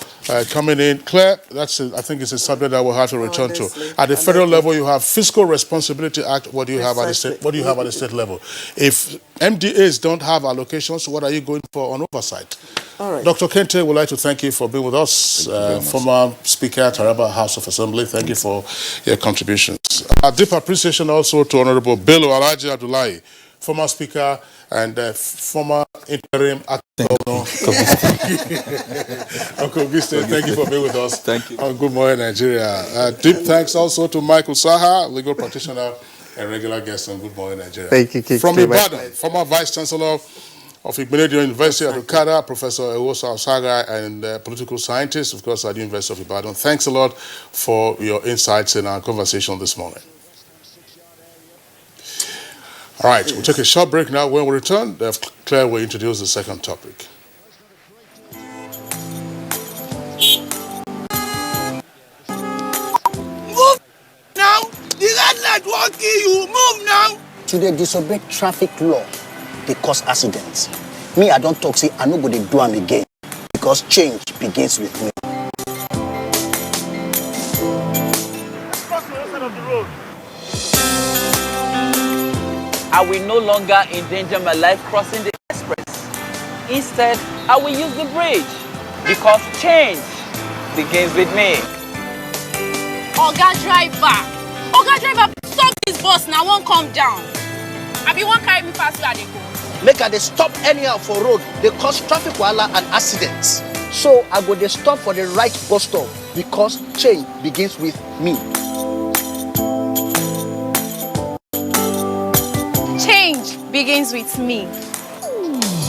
coming in. Claire, I think it's a subject that we'll have to return to. At the federal level, you have Fiscal Responsibility Act. What do you have at the state? What do you have at the state level? If MDAs don't have allocations, what are you going for on oversight? All right. Dr. Kente, we'd like to thank you for being with us. Former Speaker, Taraba House of Assembly, thank you for your contributions. A deep appreciation also to Honorable Bello Alhaji Abdullahi, former Speaker and former interim acting governor. Uncle Auguste, thank you for being with us. Thank you. On Good Morning Nigeria. Deep thanks also to Michael Saha, legal practitioner and regular guest on Good Morning Nigeria. Thank you, King. From Ibadan, former Vice Chancellor of Igbenedion University at Okada, Professor Ewosa Osaga, and political scientist, of course, at the University of Ibadan. Thanks a lot for your insights in our conversation this morning. All right, we'll take a short break now. When we return, Claire will introduce the second topic. Move now! The red light won't kill you! Move now! Should they disobey traffic law, they cause accidents. Me, I don't talk, say, I no go dey do am again. Because change begins with me. Cross the other side of the road. I will no longer endanger my life crossing the express. Instead, I will use the bridge because change begins with me. Oga driver, stop this bus now, won't come down. I be one carry me past where they go. Make I dey stop anyhow for road, they cause traffic wahala and accidents. So I go dey stop for the right bus stop because change begins with me. Change begins with me.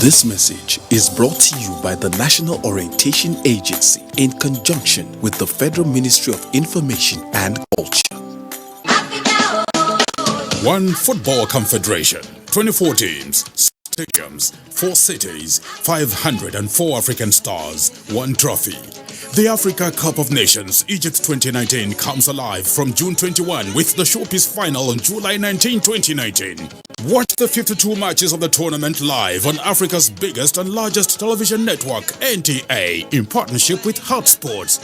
This message is brought to you by the National Orientation Agency in conjunction with the Federal Ministry of Information and Culture. One Football Confederation, 24 teams, stadiums, 4 cities, 504 African stars, 1 trophy. The Africa Cup of Nations Egypt 2019 comes alive from June 21 with the showpiece final on July 19, 2019. Watch the 52 matches of the tournament live on Africa's biggest and largest television network, NTA, in partnership with Hot Sports.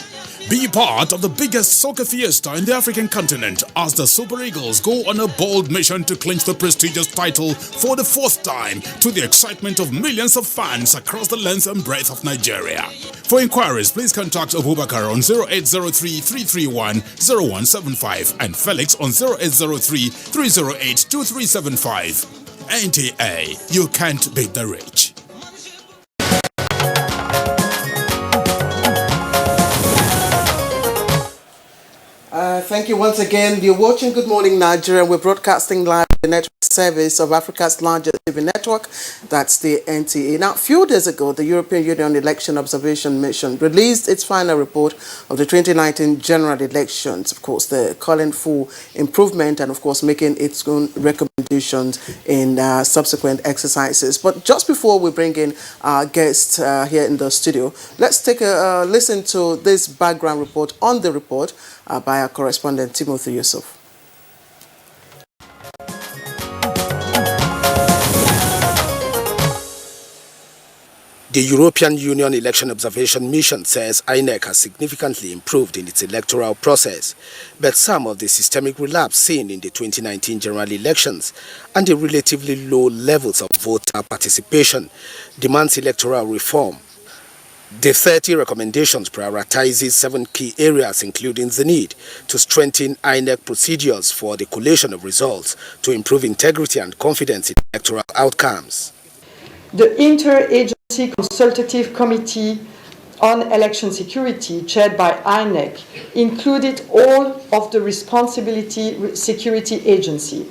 Be part of the biggest soccer fiesta in the African continent as the Super Eagles go on a bold mission to clinch the prestigious title for the 4th time to the excitement of millions of fans across the length and breadth of Nigeria. For inquiries, please contact Abubakar on 0803-331-0175 and Felix on 0803-308-2375. NTA, you can't beat the rich. Thank you once again. You're watching Good Morning Nigeria. We're broadcasting live the network service of Africa's largest TV network. That's the NTA. Now, a few days ago, the European Union Election Observation Mission released its final report of the 2019 general elections. Of course, they're calling for improvement and, of course, making its own recommendations in subsequent exercises. But just before we bring in our guest here in the studio, let's take a listen to this background report on the report by our correspondent Timothy Yusuf. The European Union Election Observation Mission says INEC has significantly improved in its electoral process, but some of the systemic relapse seen in the 2019 general elections and the relatively low levels of voter participation demands electoral reform. The 30 recommendations prioritizes 7 key areas, including the need to strengthen INEC procedures for the collation of results to improve integrity and confidence in electoral outcomes. The Interagency Consultative Committee on Election Security, chaired by INEC, included all of the responsibility security agency.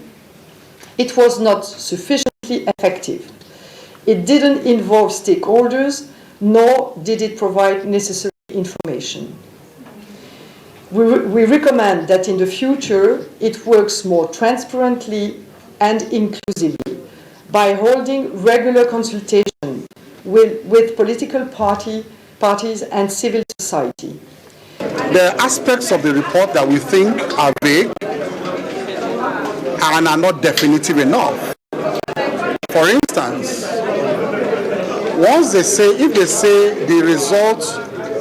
It was not sufficiently effective. It didn't involve stakeholders, nor did it provide necessary information. We recommend that in the future it works more transparently and inclusively by holding regular consultation with political parties and civil society. There are aspects of the report that we think are vague, and are not definitive enough. For instance, if they say the result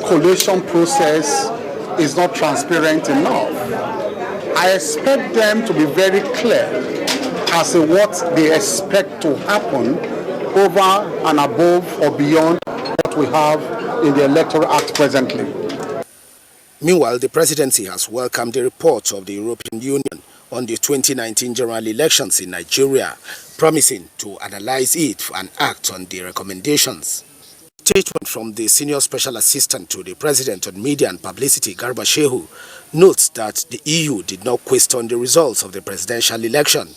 collation process is not transparent enough, I expect them to be very clear as to what they expect to happen over and above or beyond what we have in the Electoral Act presently. Meanwhile, the presidency has welcomed the report of the European Union on the 2019 general elections in Nigeria, promising to analyze it and act on the recommendations. Statement from the Senior Special Assistant to the President on Media and Publicity, Garba Shehu, notes that the EU did not question the results of the presidential election.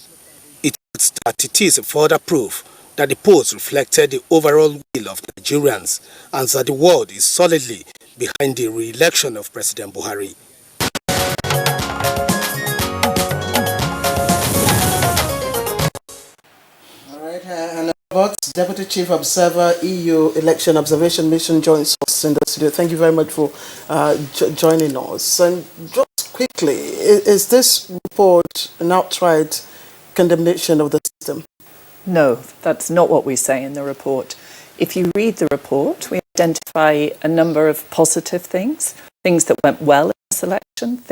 It adds that it is a further proof that the polls reflected the overall will of Nigerians and that the world is solidly behind the re-election of President Buhari. All right, and about Deputy Chief Observer, EU Election Observation Mission joins us in the studio. Thank you very much for joining us. And just quickly, is this report an outright condemnation of the system? No, that's not what we say in the report. If you read the report, we identify a number of positive things that went well in this election,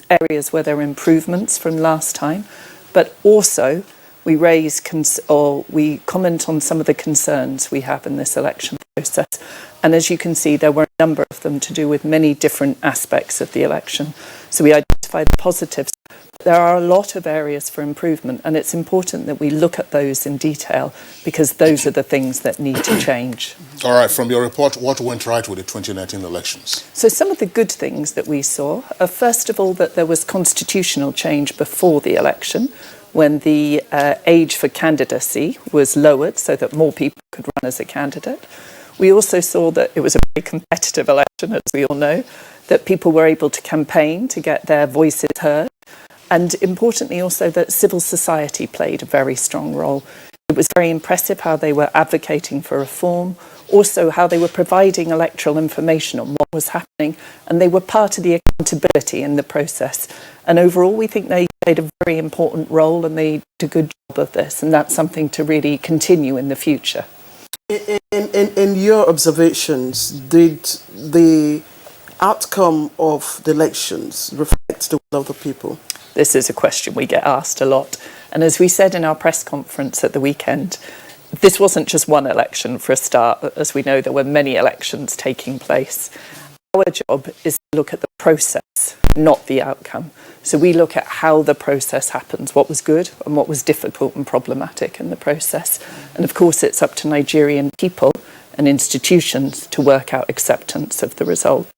areas where there were improvements from last time, but also we we comment on some of the concerns we have in this election process. And as you can see, there were a number of them to do with many different aspects of the election. So we identify the positives. There are a lot of areas for improvement, and it's important that we look at those in detail because those are the things that need to change. All right, from your report, what went right with the 2019 elections? So some of the good things that we saw are, first of all, that there was constitutional change before the election when the age for candidacy was lowered so that more people could run as a candidate. We also saw that it was a very competitive election, as we all know, that people were able to campaign to get their voices heard. And importantly also that civil society played a very strong role. It was very impressive how they were advocating for reform, also how they were providing electoral information on what was happening, and they were part of the accountability in the process. And overall we think they played a very important role and they did a good job of this, and that's something to really continue in the future. In your observations, did the outcome of the elections reflect the will of the people? This is a question we get asked a lot. And as we said in our press conference at the weekend, this wasn't just one election for a start. As we know, there were many elections taking place. Our job is to look at the process, not the outcome. So we look at how the process happens, what was good and what was difficult and problematic in the process. And of course, it's up to Nigerian people and institutions to work out acceptance of the result.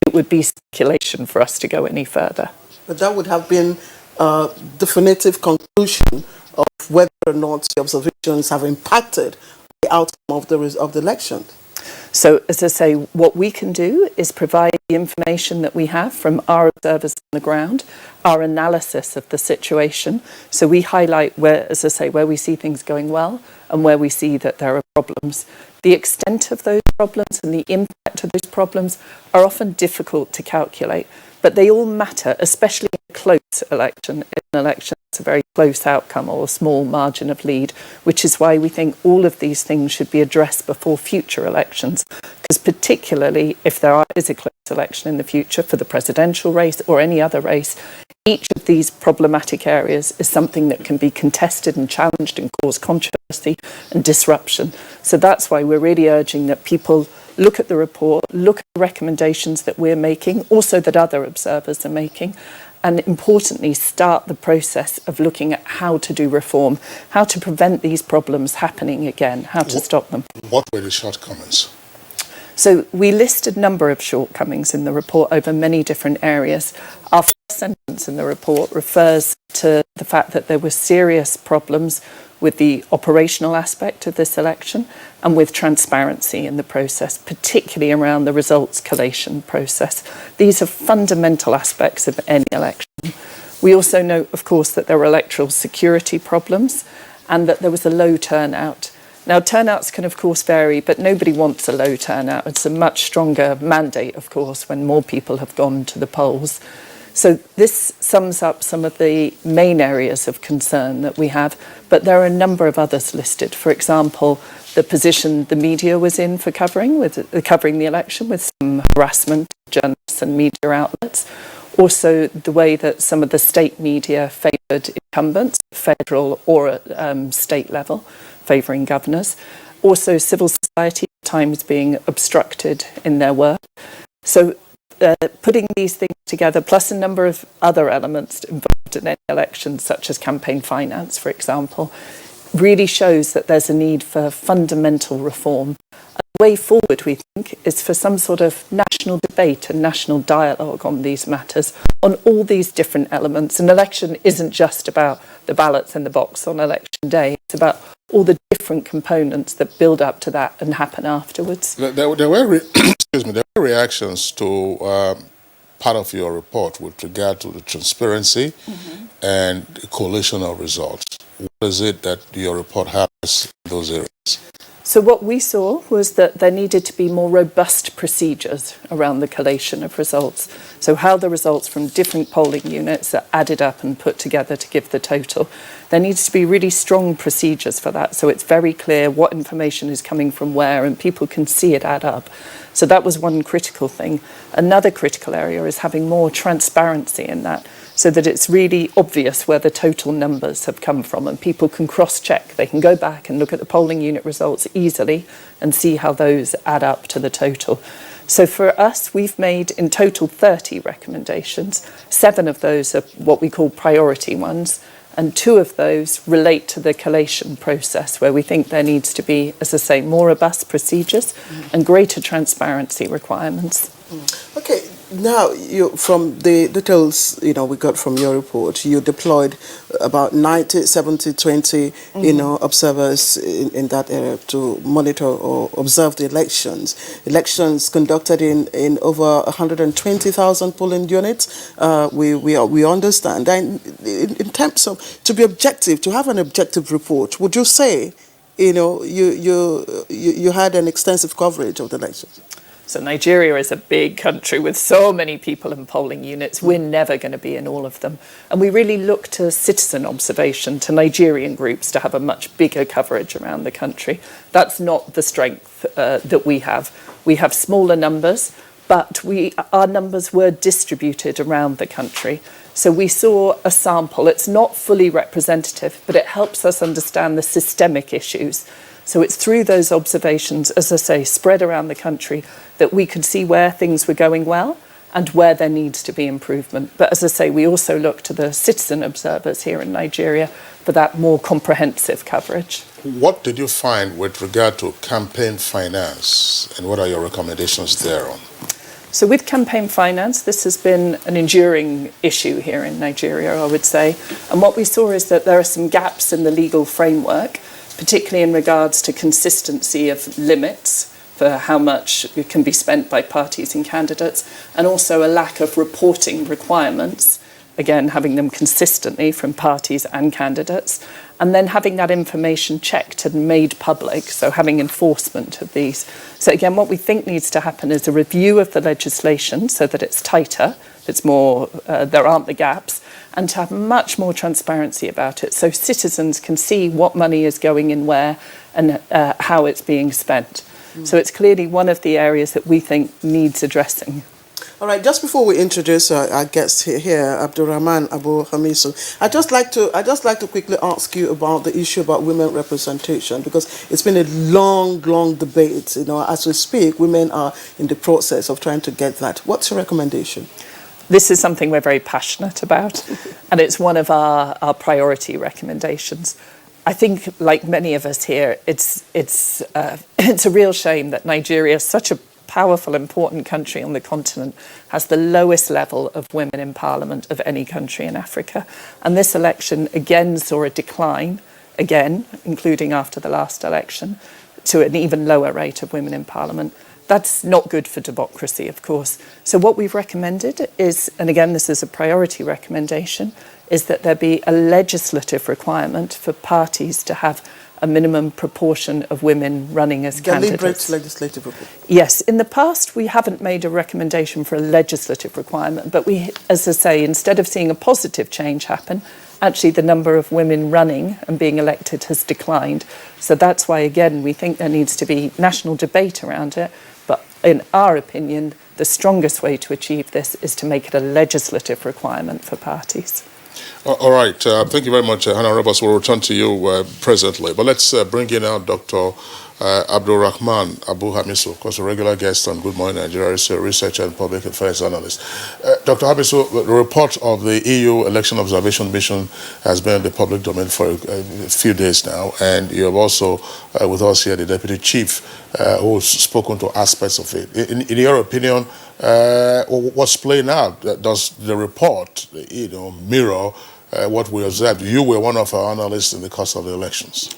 It would be speculation for us to go any further. But that would have been a definitive conclusion of whether or not the observations have impacted the outcome of the election. So, as I say, what we can do is provide the information that we have from our observers on the ground, our analysis of the situation. So we highlight where, as I say, where we see things going well and where we see that there are problems. The extent of those problems and the impact of those problems are often difficult to calculate, but they all matter, especially in a close election. In an election, it's a very close outcome or a small margin of lead, which is why we think all of these things should be addressed before future elections, because particularly if there is a close election in the future for the presidential race or any other race, each of these problematic areas is something that can be contested and challenged and cause controversy and disruption. So that's why we're really urging that people look at the report, look at the recommendations that we're making, also that other observers are making, and importantly start the process of looking at how to do reform, how to prevent these problems happening again, how to stop them. What were the shortcomings? So we list a number of shortcomings in the report over many different areas. Our first sentence in the report refers to the fact that there were serious problems with the operational aspect of this election and with transparency in the process, particularly around the results collation process. These are fundamental aspects of any election. We also note, of course, that there were electoral security problems and that there was a low turnout. Now, turnouts can, of course, vary, but nobody wants a low turnout. It's a much stronger mandate, of course, when more people have gone to the polls. So this sums up some of the main areas of concern that we have, but there are a number of others listed. For example, the position the media was in for covering the election, with some harassment of journalists and media outlets. Also, the way that some of the state media favoured incumbents, federal or at state level, favouring governors. Also, civil society at times being obstructed in their work. So putting these things together, plus a number of other elements involved in any election, such as campaign finance, for example, really shows that there's a need for fundamental reform. The way forward, we think, is for some sort of national debate and national dialogue on these matters, on all these different elements. An election isn't just about the ballots in the box on election day. It's about all the different components that build up to that and happen afterwards. There were reactions to part of your report with regard to the transparency and collation of results. What is it that your report has in those areas? So what we saw was that there needed to be more robust procedures around the collation of results. So how the results from different polling units are added up and put together to give the total. There needs to be really strong procedures for that, so it's very clear what information is coming from where and people can see it add up. So that was one critical thing. Another critical area is having more transparency in that, so that it's really obvious where the total numbers have come from and people can cross-check. They can go back and look at the polling unit results easily and see how those add up to the total. So for us, we've made in total 30 recommendations. 7 of those are what we call priority ones, and 2 of those relate to the collation process, where we think there needs to be, as I say, more robust procedures and greater transparency requirements. Okay, now from the details we got from your report, you deployed about 90, 70, 20 observers in that area to monitor or observe the elections. Elections conducted in over 120,000 polling units. We understand. And in terms of to be objective, to have an objective report, would you say you had an extensive coverage of the elections? So Nigeria is a big country with so many people in polling units. We're never going to be in all of them. And we really look to citizen observation, to Nigerian groups, to have a much bigger coverage around the country. That's not the strength that we have. We have smaller numbers, but our numbers were distributed around the country. So we saw a sample. It's not fully representative, but it helps us understand the systemic issues. So it's through those observations, as I say, spread around the country, that we could see where things were going well and where there needs to be improvement. But as I say, we also look to the citizen observers here in Nigeria for that more comprehensive coverage. What did you find with regard to campaign finance, and what are your recommendations thereon? So with campaign finance, this has been an enduring issue here in Nigeria, I would say. And what we saw is that there are some gaps in the legal framework, particularly in regards to consistency of limits for how much can be spent by parties and candidates, and also a lack of reporting requirements, again, having them consistently from parties and candidates, and then having that information checked and made public, so having enforcement of these. So again, what we think needs to happen is a review of the legislation so that it's tighter, it's more, there aren't the gaps, and to have much more transparency about it so citizens can see what money is going in where and how it's being spent. So it's clearly one of the areas that we think needs addressing. All right, just before we introduce our guest here, Abdurrahman Abu Hamisu, I'd just like to quickly ask you about the issue about women representation, because it's been a long debate. As we speak, women are in the process of trying to get that. What's your recommendation? This is something we're very passionate about, and it's one of our priority recommendations. I think, like many of us here, it's a real shame that Nigeria, such a powerful, important country on the continent, has the lowest level of women in parliament of any country in Africa. And this election again saw a decline, again, including after the last election, to an even lower rate of women in parliament. That's not good for democracy, of course. So what we've recommended is, and again, this is a priority recommendation, is that there be a legislative requirement for parties to have a minimum proportion of women running as Deliberate candidates. legislative report. Yes, in the past we haven't made a recommendation for a legislative requirement, but we, as I say, instead of seeing a positive change happen, actually the number of women running and being elected has declined. So that's why, again, we think there needs to be national debate around it. But in our opinion, the strongest way to achieve this is to make it a legislative requirement for parties. All right. Thank you very much, Hannah Roberts. We'll return to you presently. But let's bring in now Dr. Abdul Rahman Abu Hamisu, of course, a regular guest on Good Morning Nigeria, a researcher and public affairs analyst. Dr. Hamisu, the report of the EU Election Observation Mission has been in the public domain for a few days now, and you have also with us here the Deputy Chief who's spoken to aspects of it. In your opinion, what's playing out? Does the report, mirror what we observed? You were one of our analysts in the course of the elections.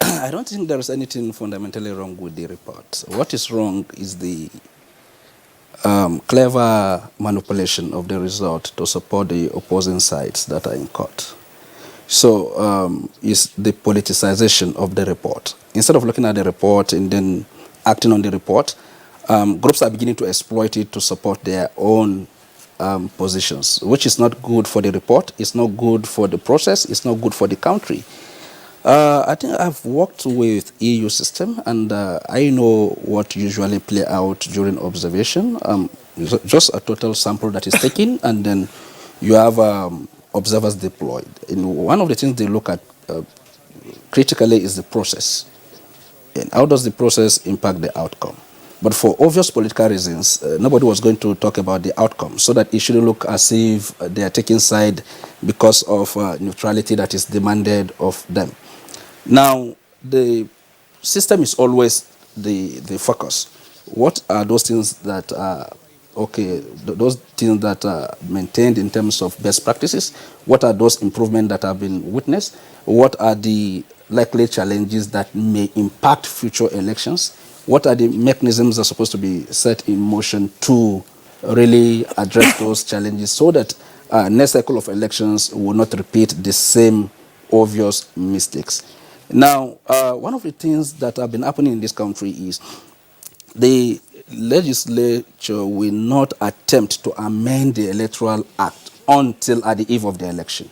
I don't think there is anything fundamentally wrong with the report. What is wrong is the clever manipulation of the result to support the opposing sides that are in court. So it's the politicization of the report. Instead of looking at the report and then acting on the report, groups are beginning to exploit it to support their own positions, which is not good for the report, it's not good for the process, it's not good for the country. I think I've worked with EU system, and I know what usually play out during observation. Just a total sample that is taken, and then you have observers deployed. And one of the things they look at critically is the process. And how does the process impact the outcome? But for obvious political reasons, nobody was going to talk about the outcome, so that it shouldn't look as if they are taking side because of neutrality that is demanded of them. Now, the system is always the focus. What are those things that are okay, those things that are maintained in terms of best practices? What are those improvements that have been witnessed? What are the likely challenges that may impact future elections? What are the mechanisms that are supposed to be set in motion to really address those challenges so that next cycle of elections will not repeat the same obvious mistakes? Now, one of the things that have been happening in this country is the legislature will not attempt to amend the Electoral Act until at the eve of the election.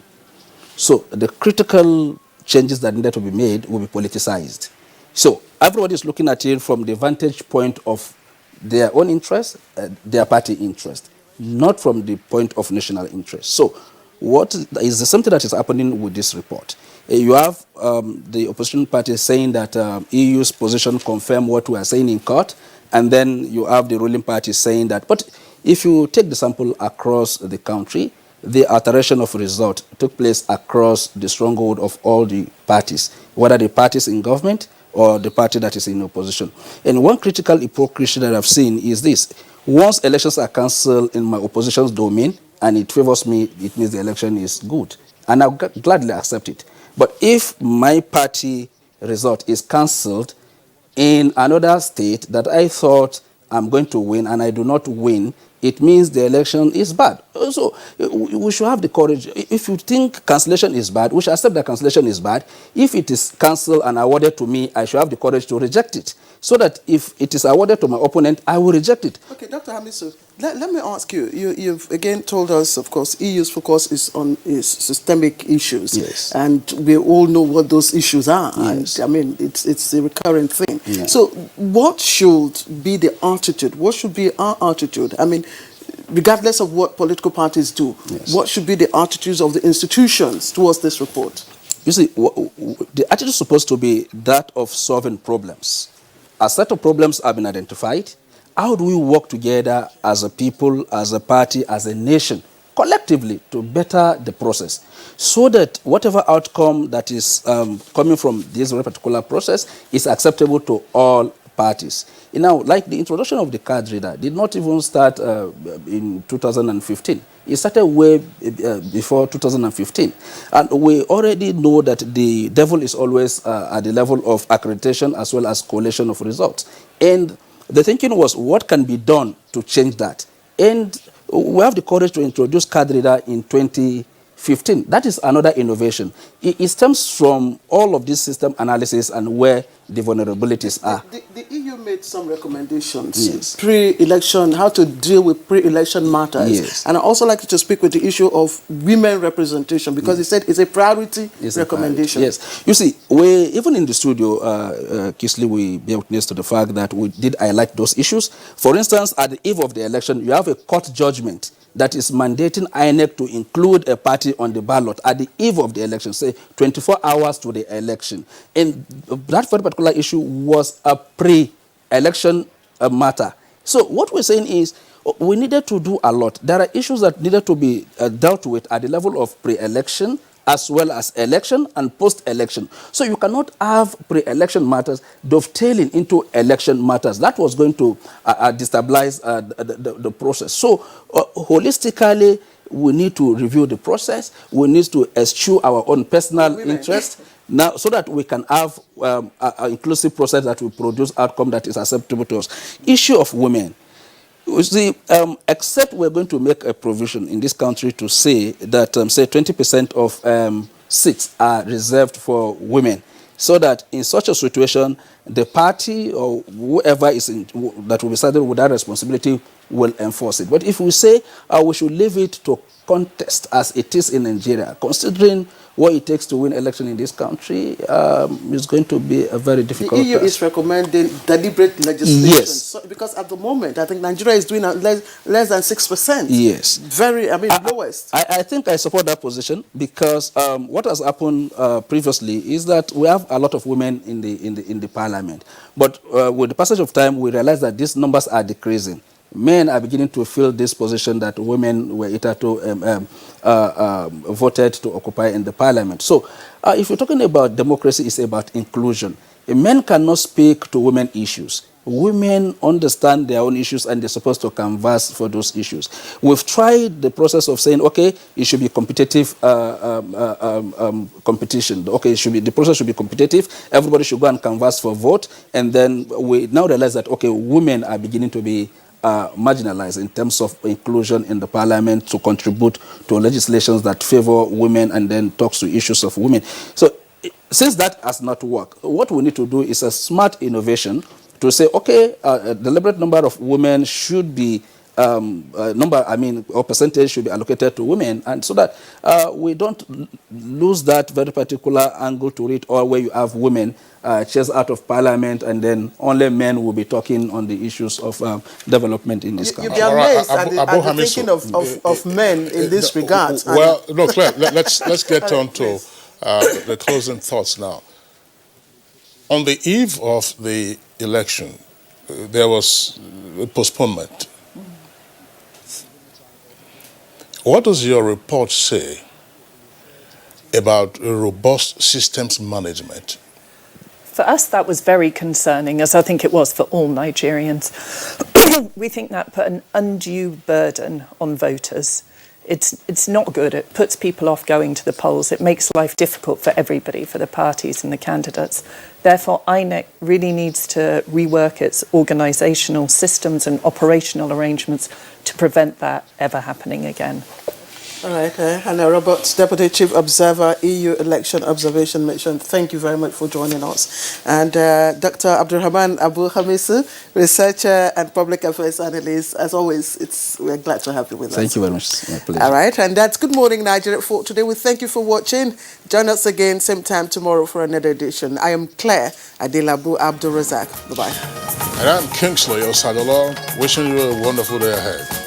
So the critical changes that needed to be made will be politicized. So everybody is looking at it from the vantage point of their own interest, their party interest, not from the point of national interest. So what is something that is happening with this report? You have the opposition party saying that EU's position confirm what we are saying in court, and then you have the ruling party saying that. But if you take the sample across the country, the alteration of result took place across the stronghold of all the parties, whether the parties in government or the party that is in opposition. And one critical hypocrisy that I've seen is this. Once elections are cancelled in my opposition's domain and it favors me, it means the election is good. And I'll gladly accept it. But if my party result is cancelled in another state that I thought I'm going to win and I do not win, it means the election is bad. So we should have the courage. If you think cancellation is bad, we should accept that cancellation is bad. If it is cancelled and awarded to me, I should have the courage to reject it. So that if it is awarded to my opponent, I will reject it. Okay, Dr. Hamisu, let me ask you. You've again told us, of course, EU's focus is on systemic issues. Yes. And we all know what those issues are. Yes. And I mean, it's a recurrent thing. Yeah. So what should be the attitude? What should be our attitude? I mean, regardless of what political parties do, Yes. what should be the attitudes of the institutions towards this report? You see, the attitude is supposed to be that of solving problems. A set of problems have been identified. How do we work together as a people, as a party, as a nation, collectively to better the process so that whatever outcome that is coming from this particular process is acceptable to all parties? You know, like the introduction of the card reader did not even start in 2015. It started way before 2015. And we already know that the devil is always at the level of accreditation as well as collation of results. And the thinking was, what can be done to change that? And we have the courage to introduce card reader in 2015. 15. That is another innovation. It stems from all of this system analysis and where the vulnerabilities are. The EU made some recommendations, yes, pre-election, how to deal with pre-election matters. Yes. And I also like to speak with the issue of women representation, because yes, it said it's a priority recommendation. Yes. You see, we, even in the studio, Kisley, we bear witness to the fact that we did highlight those issues. For instance, at the eve of the election, you have a court judgment that is mandating INEC to include a party on the ballot at the eve of the election, say 24 hours to the election. And that very particular issue was a pre-election matter. So what we're saying is we needed to do a lot. There are issues that needed to be dealt with at the level of pre-election, as well as election and post-election. So you cannot have pre-election matters dovetailing into election matters. That was going to destabilize the process. So holistically, we need to review the process. We need to eschew our own personal interest now, so that we can have an inclusive process that will produce outcome that is acceptable to us. Issue of women. You see, except we're going to make a provision in this country to say that, say, 20% of seats are reserved for women, so that in such a situation, the party or whoever is that will be saddled with that responsibility will enforce it. But if we say we should leave it to contest as it is in Nigeria, considering what it takes to win election in this country, is going to be a very difficult The EU task. is recommending deliberate legislation. Yes. So, because at the moment, I think Nigeria is doing less than 6%. Yes. Very, lowest. I think I support that position, because what has happened previously is that we have a lot of women in the parliament. But with the passage of time, we realize that these numbers are decreasing. Men are beginning to fill this position that women were hitherto voted to occupy in the parliament. So if you're talking about democracy, it's about inclusion. Men cannot speak to women issues. Women understand their own issues and they're supposed to canvass for those issues. We've tried the process of saying, okay, it should be competitive competition. Okay, the process should be competitive. Everybody should go and canvass for vote. And then we now realize that, okay, women are beginning to be marginalized in terms of inclusion in the parliament to contribute to legislations that favor women and then talks to issues of women. So since that has not worked, what we need to do is a smart innovation to say, okay, a deliberate number of women should be, or percentage should be allocated to women, and so that we don't lose that very particular angle to it, or where you have women chased out of parliament and then only men will be talking on the issues of development in this country. You'd be amazed at the thinking of men in this regard. Well, no, Claire, let's get on to the closing thoughts now. On the eve of the election, there was a postponement. What does your report say about robust systems management? For us, that was very concerning, as I think it was for all Nigerians. We think that put an undue burden on voters. It's not good. It puts people off going to the polls. It makes life difficult for everybody, for the parties and the candidates. Therefore, INEC really needs to rework its organisational systems and operational arrangements to prevent that ever happening again. All right, Hannah Roberts, Deputy Chief Observer, EU Election Observation Mission, thank you very much for joining us. And Dr. Abdulrahman Abu Hamisu, Researcher and Public Affairs Analyst, as always, we're glad to have you with us. Thank you very much. My pleasure. All right, and that's Good Morning Nigeria for today. We thank you for watching. Join us again, same time tomorrow for another edition. I am Claire Adelabu Abdul Razak. Bye-bye. And I'm Kingsley Osadola, wishing you a wonderful day ahead.